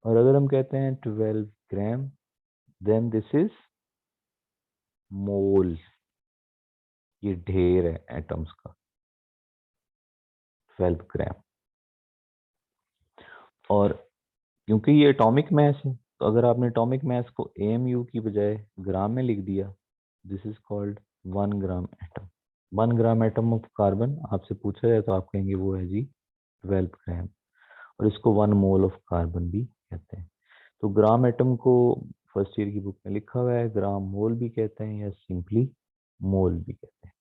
और अगर हम कहते हैं 12 ग्राम, देन दिस इज मोल, ये ढेर है एटम्स का, 12 ग्राम। और क्योंकि ये एटॉमिक मास है, तो अगर आपने एटॉमिक मास को AMU की बजाय ग्राम में लिख दिया, this is called 1 gram atom. 1 gram atom of carbon आपसे पूछा जाए तो आप कहेंगे वो है जी 12 ग्राम, और इसको 1 मोल ऑफ कार्बन भी कहते हैं। तो ग्राम एटम को फर्स्ट ईयर की बुक में लिखा हुआ है, ग्राम मोल भी कहते हैं या सिंपली मोल भी कहते हैं।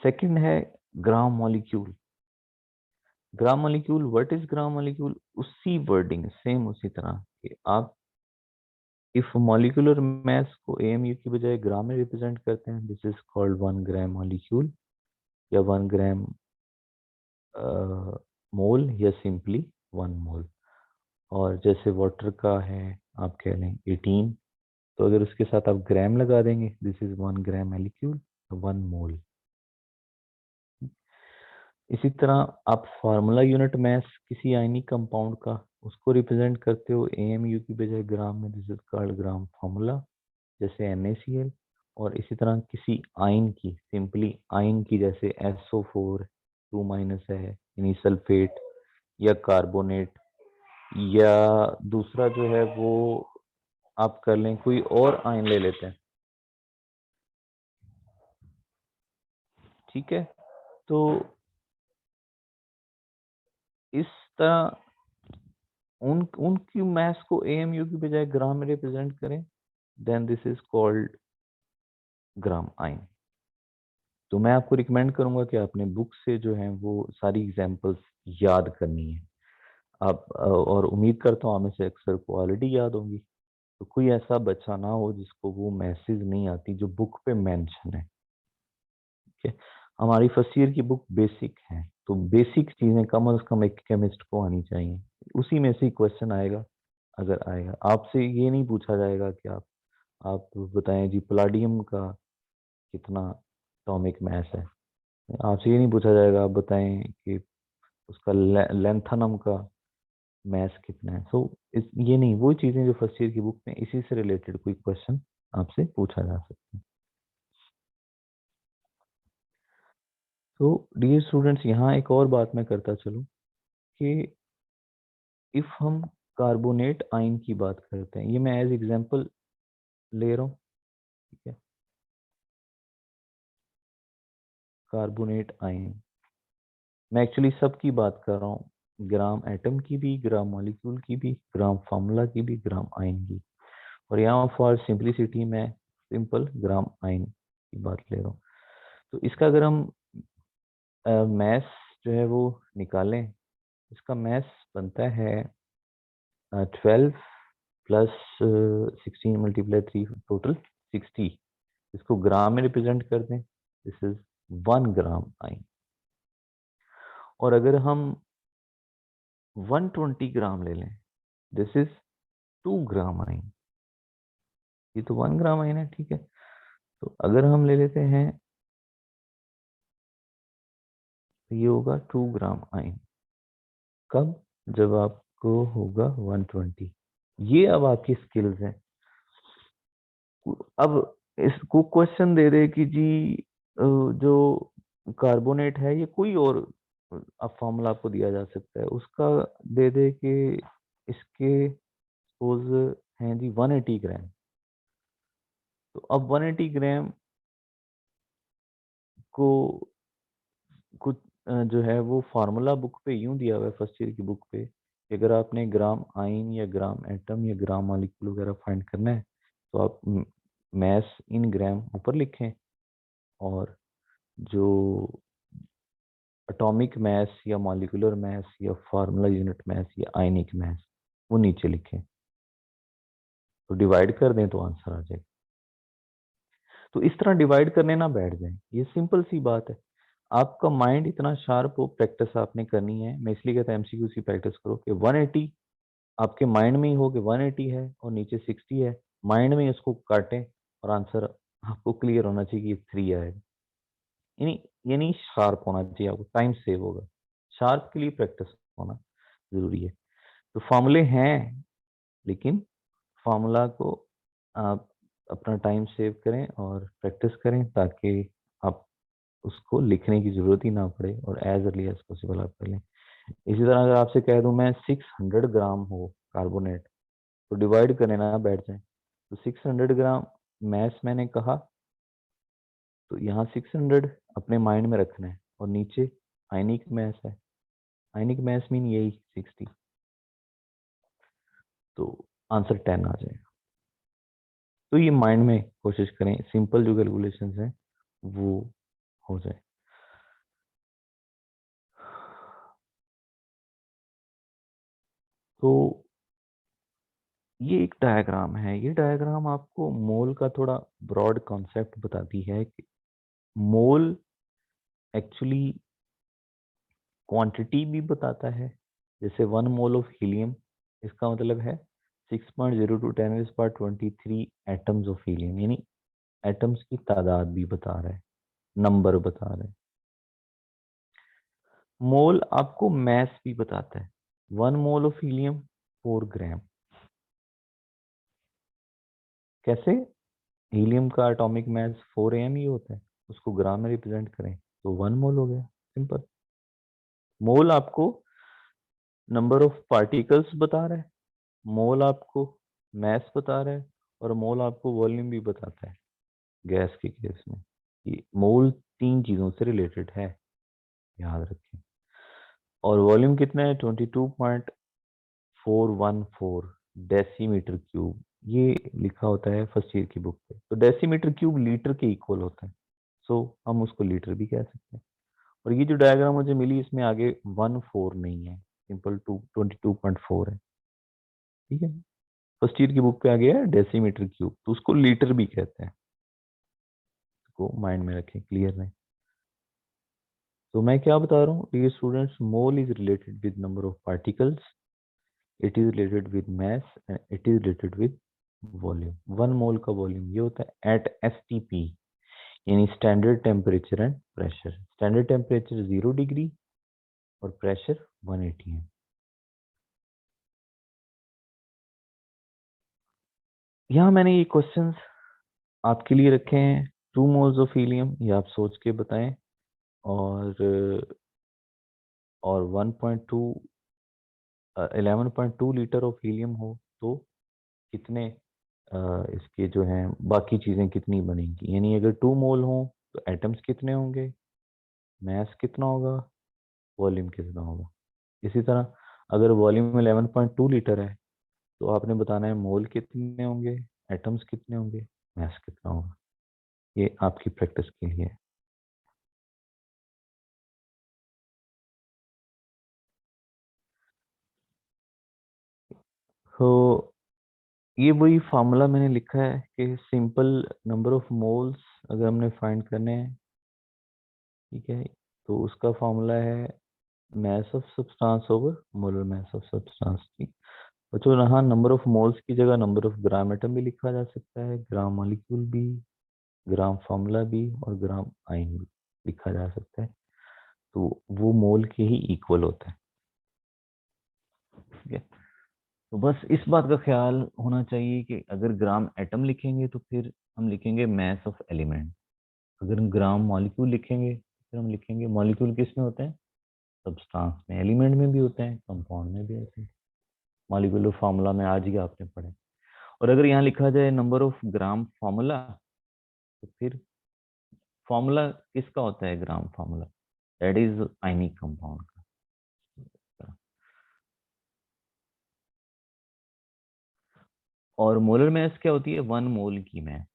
सेकंड है gram molecule. Gram molecule, what is gram molecule, उसी वर्डिंग सेम उसी तरह कि आप इफ मॉलिक्यूलर मास को AMU की बजाय ग्राम में रिप्रेजेंट करते हैं, this is called 1 gram molecule, या 1 ग्राम मोल, या सिंपली 1 मोल। और जैसे वाटर का है, आप कह लें 18, तो अगर उसके साथ आप ग्राम लगा देंगे, दिस इज 1 ग्राम मॉलिक्यूल, 1 मोल। इसी तरह आप फार्मूला यूनिट मास किसी आयनिक कंपाउंड का, उसको रिप्रेजेंट करते हो AMU की बजाय ग्राम में, this is called gram formula, जैसे NaCl। और इसी तरह किसी आयन की, सिंपली आयन की, जैसे SO4 2 माइनस है, यानी सल्फेट या कार्बोनेट, या दूसरा जो है वो आप कर लें, कोई और आयन ले लेते हैं, ठीक है। तो इस तरह उनकी मास को AMU की बजाय ग्राम में रिप्रेजेंट करें, then this is called gram ion. तो मैं आपको रिकमेंड करूंगा कि आपने बुक से जो है वो सारी एग्जांपल्स याद करनी है। आप और उम्मीद करता हूँ आप में से अक्सर को ऑलरेडी याद होंगी, तो कोई ऐसा बच्चा ना हो जिसको वो मैसेज नहीं आती जो बुक पे मेंशन है, ठीक है। हमारी फर्स्ट ईयर की बुक बेसिक है, तो बेसिक चीजें कम से कम एक केमिस्ट को आनी चाहिए, उसी में से क्वेश्चन आएगा। अगर आएगा, आपसे ये नहीं पूछा जाएगा कि आप बताएं जी पलाडियम का कितना एटॉमिक मास है, आपसे ये नहीं पूछा जाएगा आप बताएं कि उसका लेंथनम का मैथ्स कितना है। सो इस ये नहीं, वो चीजें जो फर्स्ट ईयर की बुक में इसी से रिलेटेड कोई क्वेश्चन आपसे पूछा जा सकता है। तो डियर स्टूडेंट्स, यहाँ एक और बात मैं करता चलूँ कि इफ हम कार्बोनेट आयन की बात करते हैं, ये मैं एज एग्जांपल ले रहा हूँ, ठीक है, कार्बोनेट आयन, मैं एक्चुअली सब की बात कर रहा हूँ, ग्राम एटम की भी, ग्राम मॉलिक्यूल की भी, ग्राम फार्मूला की भी, ग्राम आयन की, और यहाँ फॉर सिंपलिसिटी मैं सिंपल ग्राम आयन की बात ले रहा हूँ। तो इसका अगर हम मैस जो है वो निकालें, इसका मैस बनता है 12 प्लस 16 मल्टीप्लाई 3, टोटल 60। इसको ग्राम में रिप्रेजेंट कर दें, दिस इज 1 ग्राम आयन। और अगर हम 120 ग्राम ले लें, दिस इज 2 ग्राम आयन। ये तो 1 ग्राम आयन है, ठीक है। तो अगर हम ले लेते हैं, तो ये होगा 2 ग्राम आयन। कब? जब आपको होगा 120। ये अब आपकी स्किल्स हैं। अब इसको क्वेश्चन दे दे कि जी जो कार्बोनेट है ये कोई और अब फॉर्मूला आपको दिया जा सकता है, उसका दे दे कि इसके सपोज हैं जी 180 ग्राम। तो अब 180 ग्राम को कुछ जो है वो फार्मूला बुक पे यूं दिया हुआ है, फर्स्ट ईयर की बुक पे, कि अगर आपने ग्राम आयन या ग्राम एटम या ग्राम मॉलिक्यूल वगैरह फाइंड करना है, तो आप मैस इन ग्राम ऊपर लिखें, और जो एटॉमिक मैस या मॉलिक्यूलर मैस या फार्मूला यूनिट मैस या आयनिक मैस वो नीचे लिखें। तो डिवाइड कर दें तो आंसर आ जाएगा। तो इस तरह डिवाइड करने ना बैठ जाएं, ये सिंपल सी बात है। आपका माइंड इतना शार्प हो, प्रैक्टिस आपने करनी है। मैं इसलिए कहता हूँ एमसीक्यू की प्रैक्टिस करो कि 180 आपके माइंड में ही हो कि 180 है और नीचे 60 है, माइंड में इसको काटें और आंसर आपको क्लियर होना चाहिए कि 3 आएगा। यानी शार्प होना चाहिए, आपको टाइम सेव होगा। शार्प के लिए प्रैक्टिस होना जरूरी है। तो फॉर्मूले हैं, लेकिन फार्मूला को आप अपना टाइम सेव करें और प्रैक्टिस करें, ताकि आप उसको लिखने की जरूरत ही ना पड़े और एज अर्ली एज पॉसिबल आप कर लें। इसी तरह अगर आपसे कह दूं मैं 600 ग्राम हो कार्बोनेट, तो डिवाइड करने ना बैठ जाए। तो 600 ग्राम मैथ मैंने कहा, तो यहाँ 600 अपने माइंड में रखना है, और नीचे आयनिक मैथ है, आयनिक मैथ मीन यही 60, तो आंसर 10 आ जाएगा। तो ये माइंड में कोशिश करें, सिंपल जो कैलकुलेशन है वो हो जाए। तो ये एक डायग्राम है, ये डायग्राम आपको मोल का थोड़ा ब्रॉड कॉन्सेप्ट बताती है कि मोल एक्चुअली क्वांटिटी भी बताता है। जैसे 1 मोल ऑफ हीलियम, इसका मतलब है 6.02 10⁻23 एटम्स ऑफ हीलियम, यानी एटम्स की तादाद भी बता रहा है, नंबर बता रहा है। मोल आपको मैस भी बताता है। 1 मोल ऑफ हीलियम 4 ग्राम। कैसे? हीलियम का एटॉमिक मास 4 am ही होता है, उसको ग्राम में रिप्रेजेंट करें तो 1 मोल हो गया, सिंपल। मोल आपको नंबर ऑफ पार्टिकल्स बता रहा है, मोल आपको मास बता रहा है, और मोल आपको वॉल्यूम भी बताता है। गैस के केस में ये मोल 3 चीजों से रिलेटेड है, याद रखें। और वॉल्यूम कितना है? 22.414 डेसीमीटर क्यूब, ये लिखा होता है फर्स्ट ईयर की बुक पे। तो डेसीमीटर क्यूब लीटर के इक्वल होता है, सो हम उसको लीटर भी कह सकते हैं। और ये जो डायग्राम मुझे मिली, इसमें आगे 14 नहीं है, सिंपल 22.4 है, ठीक है। फर्स्ट ईयर की बुक पे आ गया है डेसीमीटर क्यूब, तो उसको लीटर भी कहते हैं, इसको माइंड में रखें, क्लियर है। तो मैं क्या बता रहा हूँ, dear students, mole is related with number of particles, it is related with mass and it is related with volume. 1 mole का वॉल्यूम ये होता है एट एसटीपी, यानी standard temperature and pressure. Standard temperature 0 degree और pressure 180 है। यहाँ मैंने ये क्वेश्चंस आपके लिए रखे हैं। 2 मोल्स ऑफ हीलियम, ये आप सोच के बताएं, और 1.2 11.2 लीटर ऑफ हीलियम हो तो कितने इसके जो हैं बाकी चीज़ें कितनी बनेंगी, यानी अगर 2 मोल हो तो एटम्स कितने होंगे, मास कितना होगा, वॉल्यूम कितना होगा। इसी तरह अगर वॉल्यूम 11.2 लीटर है तो आपने बताना है मोल कितने होंगे, एटम्स कितने होंगे, मास कितना होगा। ये आपकी प्रैक्टिस के लिए है। तो ये वही फार्मूला मैंने लिखा है कि सिंपल नंबर ऑफ मोल्स अगर हमने फाइंड करने हैं, ठीक है, तो उसका फार्मूला है mass of substance over molar mass of substance. ठीक। और जो यहाँ नंबर ऑफ मोल्स की जगह नंबर ऑफ ग्राम एटम भी लिखा जा सकता है, ग्राम मॉलिक्यूल भी, ग्राम फार्मूला भी और ग्राम आयन भी लिखा जा सकता है। तो वो मोल के ही इक्वल होता है। ठीक है। तो बस इस बात का ख्याल होना चाहिए कि अगर ग्राम एटम लिखेंगे तो फिर हम लिखेंगे मास ऑफ एलिमेंट, अगर हम ग्राम मॉलिक्यूल लिखेंगे तो फिर हम लिखेंगे मॉलिक्यूल किस में होते हैं, सब्सटेंस में, एलिमेंट में भी होते हैं, कंपाउंड में भी होते हैं। मॉलिक्यूलर फार्मूला में आज ही आपने पढ़े। और अगर यहाँ लिखा जाए नंबर ऑफ ग्राम फार्मूला तो फिर फार्मूला किसका होता है, gram formula, that is ionic compound का। और मोलर मास क्या होती है, 1 मोल की मास।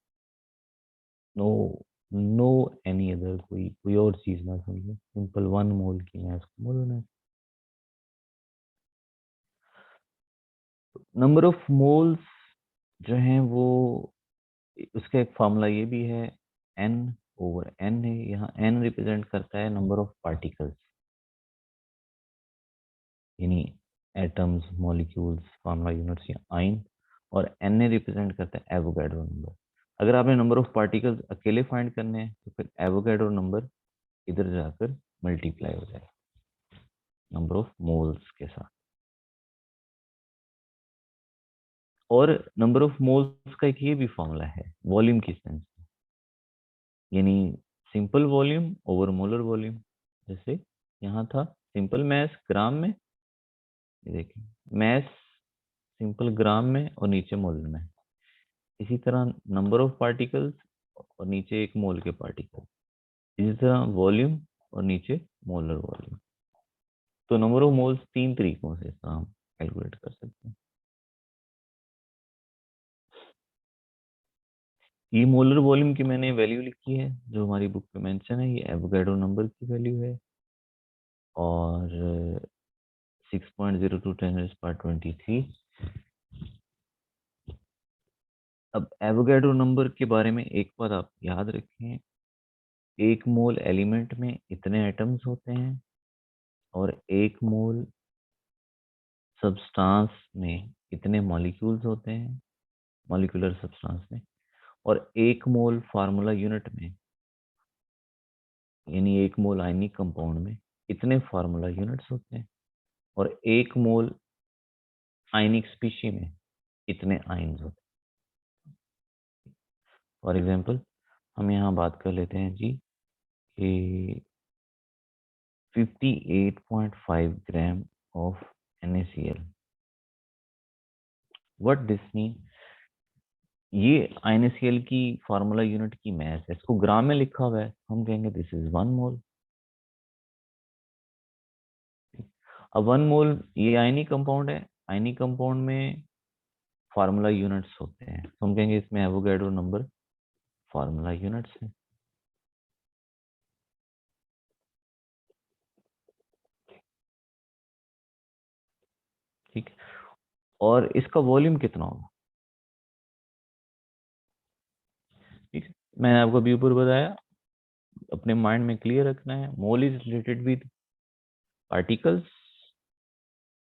नो, नो एनी अदर, कोई और चीज ना समझे, सिंपल 1 मोल की मास को molar mass. Number of moles जो हैं वो, उसका एक फार्मूला ये भी है, एन ओवर एन है। यहाँ एन रिप्रेजेंट करता है नंबर ऑफ पार्टिकल्स, यानी एटम्स, मॉलिक्यूल्स, फार्मूला यूनिट्स या आइन। और एन रिप्रेजेंट करता है एवोगैड्रो नंबर। अगर आपने नंबर ऑफ पार्टिकल्स अकेले फाइंड करने हैं तो फिर एवोगैड्रो नंबर इधर जाकर मल्टीप्लाई हो जाएगा नंबर ऑफ मोल्स के साथ। और नंबर ऑफ मोल्स का एक ये भी फॉर्मूला है वॉल्यूम की सेंस में, यानी simple volume over molar volume. जैसे यहाँ था सिंपल मैस ग्राम में, ये देखिए मैस सिंपल ग्राम में और नीचे मोलर में। इसी तरह नंबर ऑफ पार्टिकल्स और नीचे एक मोल के पार्टिकल, इसी तरह वॉल्यूम और नीचे मोलर वॉल्यूम। तो नंबर ऑफ मोल्स 3 तरीकों से इसका हम कैलकुलेट कर सकते हैं। ये मोलर वॉल्यूम की मैंने वैल्यू लिखी है जो हमारी बुक में मेंशन है, ये एवोगैड्रो नंबर की वैल्यू है। और 6.02 10⁻23। अब एवोगैड्रो नंबर के बारे में एक बात आप याद रखें, 1 मोल एलिमेंट में इतने एटम्स होते हैं और 1 मोल सब्सटेंस में इतने मॉलिक्यूल्स होते हैं, मॉलिक्यूलर सब्सटेंस में। और 1 मोल फार्मूला यूनिट में, यानी 1 मोल आयनिक कंपाउंड में इतने फार्मूला यूनिट्स होते हैं। और 1 मोल आयनिक स्पीशी में इतने आयन्स होते हैं। फॉर एग्जाम्पल हम यहाँ बात कर लेते हैं जी कि 58.5 gram of NaCl। What this mean, ये NaCl की फार्मूला यूनिट की मास है, इसको ग्राम में लिखा हुआ है, हम कहेंगे दिस इज 1 मोल। अब 1 मोल ये आयनिक कंपाउंड है, आयनिक कंपाउंड में फार्मूला यूनिट्स होते हैं, तो हम कहेंगे इसमें एवोगैड्रो नंबर फार्मूला यूनिट्स है। ठीक है। और इसका वॉल्यूम कितना होगा, ठीक है, मैंने आपको अभी ऊपर बताया, अपने माइंड में क्लियर रखना है। मोल is related with particles,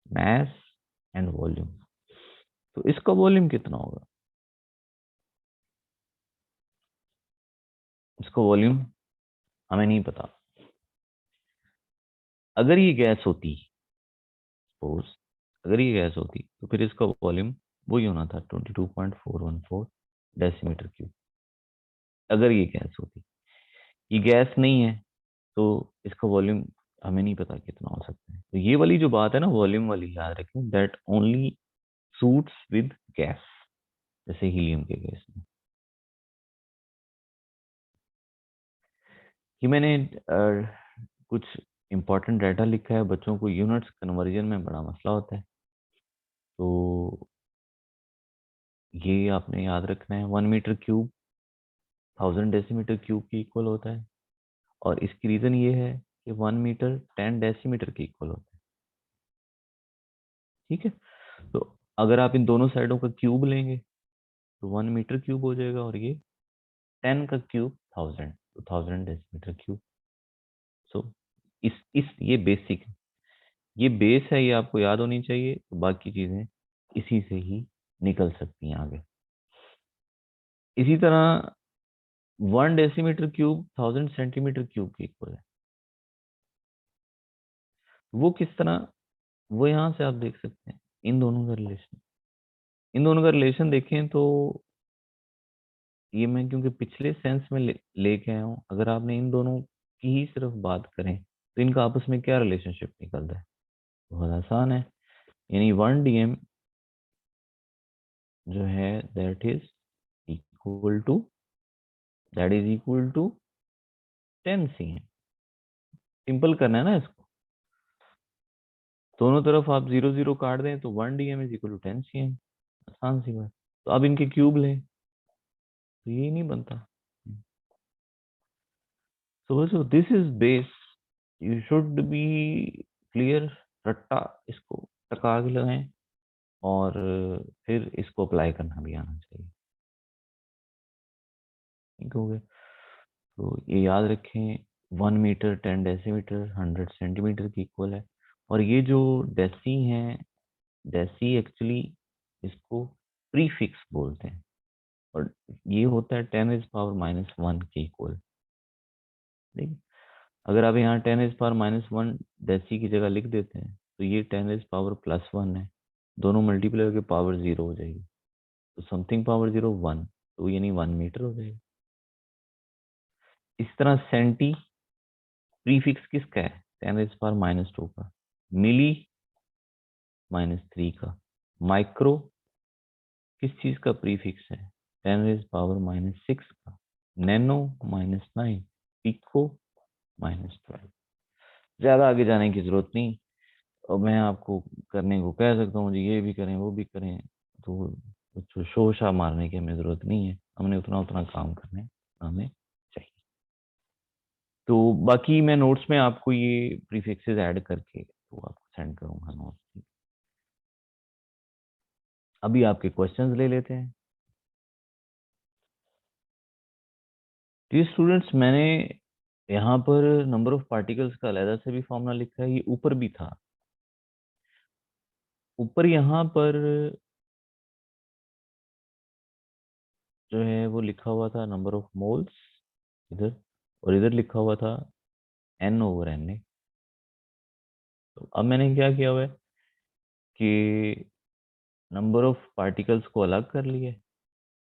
mass and volume. तो इसका वॉल्यूम कितना होगा, इसका वॉल्यूम हमें नहीं पता। अगर ये गैस होती, सपोज अगर ये गैस होती तो फिर इसका वॉल्यूम वही होना था 22.414 डेसीमीटर क्यूब। अगर ये गैस होती, ये गैस नहीं है तो इसका वॉल्यूम हमें नहीं पता कितना हो सकता है। तो ये वाली जो बात है ना वॉल्यूम वाली, याद रखें, that only suits with gas, जैसे हीलियम के केस में। कि मैंने कुछ इंपॉर्टेंट डाटा लिखा है, बच्चों को यूनिट्स कन्वर्जन में बड़ा मसला होता है, तो ये आपने याद रखना है। 1 मीटर क्यूब 1000 डेसीमीटर क्यूब के इक्वल होता है, और इसकी रीजन ये है कि 1 मीटर 10 डेसीमीटर के इक्वल होता है। ठीक है, तो अगर आप इन दोनों साइडों का क्यूब लेंगे तो 1 मीटर क्यूब हो जाएगा, और ये 10 का क्यूब 1000, तो 1000 डेसीमीटर क्यूब। सो इस ये बेसिक, ये बेस है, ये आपको याद होनी चाहिए, तो बाकी चीजें इसी से ही निकल सकती हैं आगे। इसी तरह 1 डेसीमीटर क्यूब 1000 सेंटीमीटर क्यूब के इक्वल है। वो किस तरह, वो यहाँ से आप देख सकते हैं इन दोनों का रिलेशन। इन दोनों का रिलेशन देखें तो ये मैं क्योंकि पिछले सेंस में लेके आया हूँ, अगर आपने इन दोनों की ही सिर्फ बात करें तो इनका आपस में क्या रिलेशनशिप निकलता है, बहुत आसान है। यानी 1 dm जो है equal to that is equal to 10 cm। Simple करना है ना इसको, दोनों तरफ आप 0 0 काट दें तो 1 dm is equal to 10 cm, आसान सी बात। तो अब इनके क्यूब लें तो ये नहीं बनता। So this is base. You should be clear। रट्टा इसको टका के लगाएं, और फिर इसको अप्लाई करना भी आना चाहिए। ठीक हो गया, तो ये याद रखें 1 मीटर 10 डेसीमीटर 100 सेंटीमीटर की इक्वल है। और ये जो डेसी हैं, डेसी एक्चुअली इसको प्रीफिक्स बोलते हैं, और ये होता है 10⁻⁻1 के इक्वल। ठीक, अगर आप यहाँ 10⁻⁻1 डेसी की जगह लिख देते हैं तो ये 10⁻+1 है, दोनों मल्टीप्लाई करके पावर 0 हो जाएगी, तो समथिंग पावर 0 1, तो यानी 1 मीटर हो जाएगा। इस तरह सेंटी प्रीफिक्स किसका है, 10⁻⁻2 का, मिली -3 का, माइक्रो किस चीज का प्रीफिक्स है, 10⁻⁻6 का, नैनो -9, पिको -12। ज्यादा आगे जाने की जरूरत नहीं, और मैं आपको करने को कह सकता हूँ, मुझे ये भी करें वो भी करें, तो कुछ शोशा मारने की हमें जरूरत नहीं है, हमने उतना उतना काम करने हमें चाहिए। तो बाकी मैं नोट्स में आपको ये प्रीफिक्सेस ऐड करके तो आपको सेंड करूंगा नोट्स। अभी आपके क्वेश्चंस ले लेते हैं। जी स्टूडेंट्स, मैंने यहाँ पर नंबर ऑफ पार्टिकल्स का अलग से भी फॉर्मूला लिखा है, ये ऊपर भी था। ऊपर यहाँ पर जो है वो लिखा हुआ था नंबर ऑफ मोल्स इधर, और इधर लिखा हुआ था N/Na। तो अब मैंने क्या किया हुआ है कि नंबर ऑफ पार्टिकल्स को अलग कर लिए,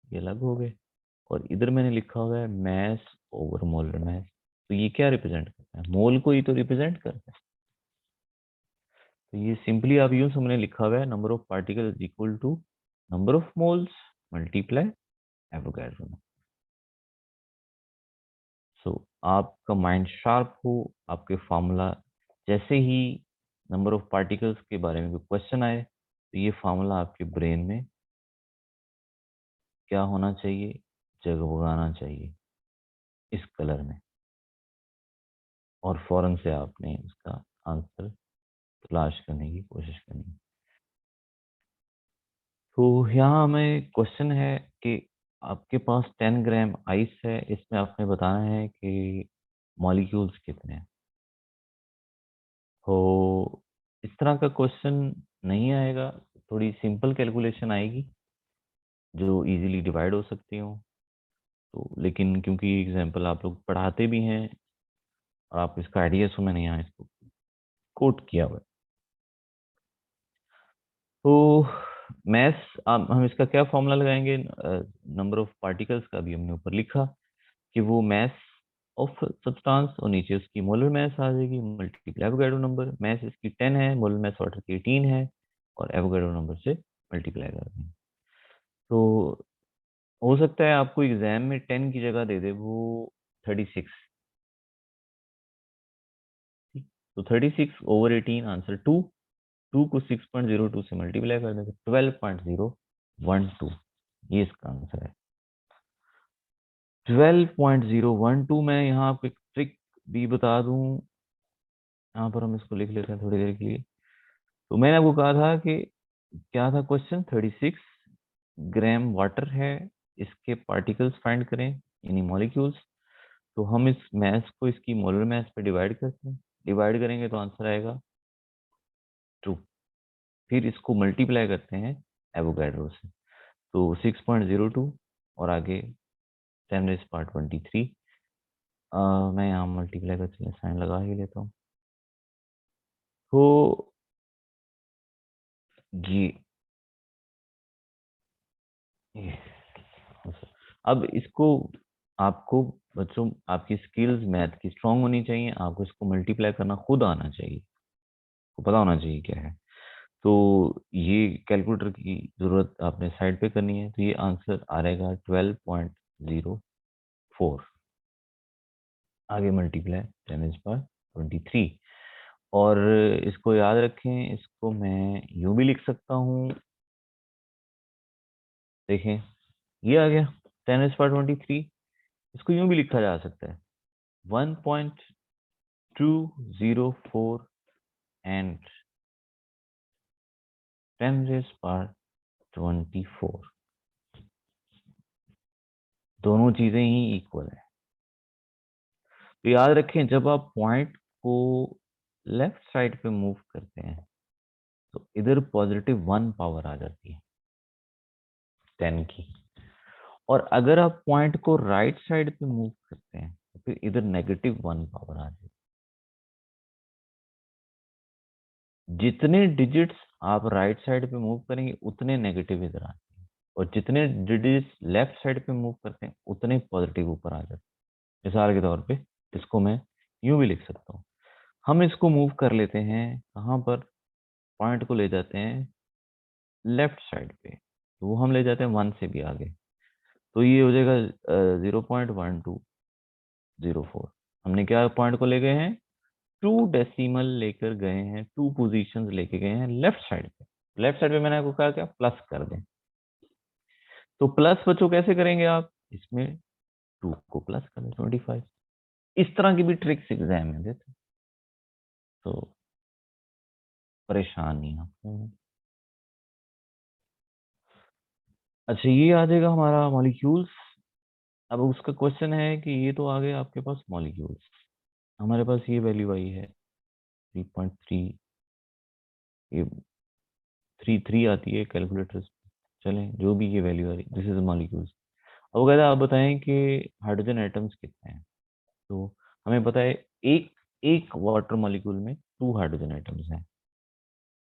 ये अलग हो गए, और इधर मैंने लिखा हुआ है मैस ओवर मोलर मैस। तो ये क्या रिप्रेजेंट करता है, मोल को ही तो रिप्रेजेंट करता है। तो ये सिंपली आप यूं समझने लिखा हुआ है number of particle is equal to number of moles multiply Avogadro. So आपका माइंड शार्प हो, आपके फार्मूला जैसे ही नंबर ऑफ पार्टिकल्स के बारे में कोई क्वेश्चन आए तो ये फार्मूला आपके ब्रेन में क्या होना चाहिए, जगमगाना चाहिए इस कलर में, और फौरन से आपने उसका आंसर तलाश करने की कोशिश करनी है। तो यहाँ हमें क्वेश्चन है कि आपके पास 10 ग्राम आइस है, इसमें आपने बताना है कि मॉलिक्यूल्स कितने हैं। तो इस तरह का क्वेश्चन नहीं आएगा, थोड़ी सिंपल कैलकुलेशन आएगी जो इजीली डिवाइड हो सकती हो। तो लेकिन क्योंकि एग्जांपल आप लोग पढ़ाते भी हैं और आपको इसका आइडिया, सो मैंने यहाँ इसको कोट किया हुआ है। तो मैस, हम इसका क्या फॉर्मूला लगाएंगे, नंबर ऑफ पार्टिकल्स का भी हमने ऊपर लिखा कि वो मैस ऑफ सब्सटेंस, और नीचे उसकी मोलर मास आ जाएगी मल्टीप्लाई एवोगाड्रो नंबर। मास इसकी 10 है, मोलर मास वाटर की 18 है, और एवोगाड्रो नंबर से मल्टीप्लाई कर दें। तो हो सकता है आपको एग्जाम में 10 की जगह दे दे वो 36। तो 36/18 आंसर 2। 2 को 6.02 से मल्टीप्लाई कर देंगे 12.012, ये इसका आंसर है। 12.012। मैं यहाँ आपको एक ट्रिक भी बता दूं, यहाँ पर हम इसको लिख लेते हैं थोड़ी देर के लिए। तो मैंने आपको कहा था कि क्या था क्वेश्चन, 36 ग्राम वाटर है, इसके पार्टिकल्स फाइंड करें यानी मॉलिक्यूल्स। तो हम इस मैथ को इसकी मोलर मैथ पे डिवाइड करते हैं, डिवाइड करेंगे तो आंसर आएगा 2। फिर इसको मल्टीप्लाई करते हैं एवोगाड्रो से, तो 6.02 और आगे 10⁻23। मैं यहाँ मल्टीप्लाई का चलिए साइन लगा ही लेता हूँ। तो ये अब इसको आपको बच्चों आपकी स्किल्स मैथ की स्ट्रांग होनी चाहिए, आपको इसको मल्टीप्लाई करना खुद आना चाहिए, को पता होना चाहिए क्या है। तो ये कैलकुलेटर की जरूरत आपने साइड पे करनी है। तो ये आंसर आ रहेगा 12.04। आगे मल्टीप्लाई 10⁻23। और इसको याद रखें, इसको मैं यूं भी लिख सकता हूँ, देखें ये आ गया 10⁻23। इसको यूं भी लिखा जा सकता है 1.204 एंड 10⁻24। दोनों चीजें ही इक्वल है। तो याद रखें जब आप पॉइंट को लेफ्ट साइड पे मूव करते हैं तो इधर +1 पावर आ जाती है 10 की, और अगर आप पॉइंट को राइट साइड पे मूव करते हैं तो फिर इधर -1 पावर आ जाती है। जितने डिजिट्स आप राइट साइड पे मूव करेंगे उतने नेगेटिव इधर आते हैं, और जितने डिजिट्स लेफ्ट साइड पे मूव करते हैं उतने पॉजिटिव ऊपर आ जाते हैं। मिसाल के तौर पे इसको मैं यूं भी लिख सकता हूँ। हम इसको मूव कर लेते हैं कहाँ पर, पॉइंट को ले जाते हैं लेफ्ट साइड पे, तो वो हम ले जाते हैं 1 से भी आगे, तो ये हो जाएगा 0.1204। हमने क्या पॉइंट को ले गए हैं, 2 डेसिमल लेकर गए हैं, 2 पोजीशंस लेके गए हैं लेफ्ट साइड पे। लेफ्ट साइड पे मैंने आपको कहा क्या, प्लस कर दें। तो प्लस बच्चों कैसे करेंगे आप, इसमें 2 को प्लस कर दें 25। इस तरह की भी ट्रिक्स एग्जाम में देते हैं, तो परेशान नहीं आप। अच्छा ये आ जाएगा हमारा मॉलिक्यूल्स। अब उसका क्वेश्चन है कि ये तो आ गए आपके पास मॉलिक्यूल्स, हमारे पास ये वैल्यू आई है 3.3, ये 3 आती है कैलकुलेटर। चलें जो भी ये वैल्यू आ रही, दिस इज मॉलिक्यूल्स। अब वो कहता है आप बताएं कि हाइड्रोजन एटम्स कितने हैं। तो हमें पता है एक एक वाटर मॉलिक्यूल में 2 हाइड्रोजन एटम्स हैं,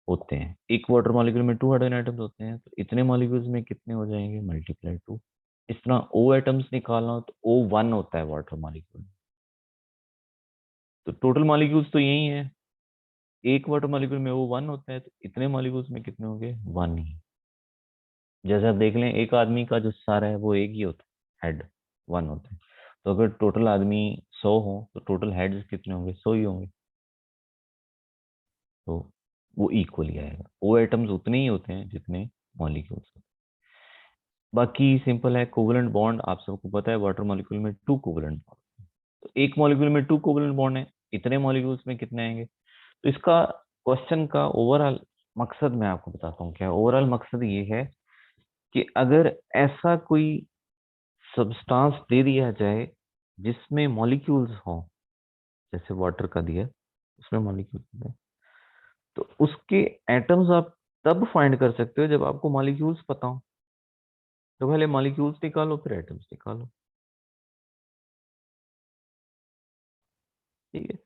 होते हैं। एक वाटर मॉलिक्यूल में 2 हाइड्रोजन एटम्स होते हैं, तो इतने मॉलिक्यूल्स में कितने हो जाएंगे, मल्टीप्लाई 2। इस तरह ओ एटम्स निकालना हो तो O1 होता है वाटर मॉलिक्यूल। तो टोटल मॉलिक्यूल्स तो यही है, एक वाटर मॉलिक्यूल में O1 होता है, तो इतने मॉलिक्यूल्स में कितने होंगे, 1 ही। जैसे आप देख लें एक आदमी का जो सर है वो एक ही होता है, हेड 1 होता है। तो अगर टोटल आदमी 100 हो तो टोटल हेड्स कितने होंगे, 100 ही होंगे। तो वो इक्वली आएगा, ओ एटम्स उतने ही होते हैं जितने मॉलिक्यूल्स होते हैं। बाकी सिंपल है, कोवलेंट बॉन्ड आप सबको पता है, वाटर मॉलिक्यूल में 2 कोवलेंट बॉन्ड। तो एक मॉलिक्यूल में 2 कोवलेंट बॉन्ड है, इतने मॉलिक्यूल्स में कितने आएंगे। तो इसका क्वेश्चन का ओवरऑल मकसद मैं आपको बताता हूँ क्या है। ओवरऑल मकसद ये है कि अगर ऐसा कोई सब्सटेंस दे दिया जाए जिसमें मॉलिक्यूल्स हों, जैसे वाटर का दिया उसमें मॉलिक्यूल्स हैं, तो उसके एटम्स आप तब फाइंड कर सकते हो जब आपको मॉलिक्यूल्स पता हो। तो पहले मॉलिक्यूल्स निकालो फिर एटम्स निकालो, ठीक है।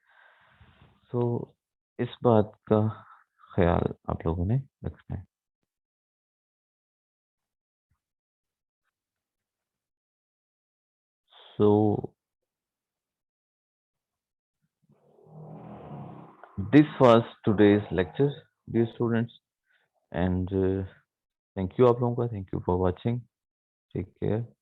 तो इस बात का ख्याल आप लोगों ने रखना है। सो this was today's lecture, dear students, and thank you आप लोगों का, thank you for watching. Take care.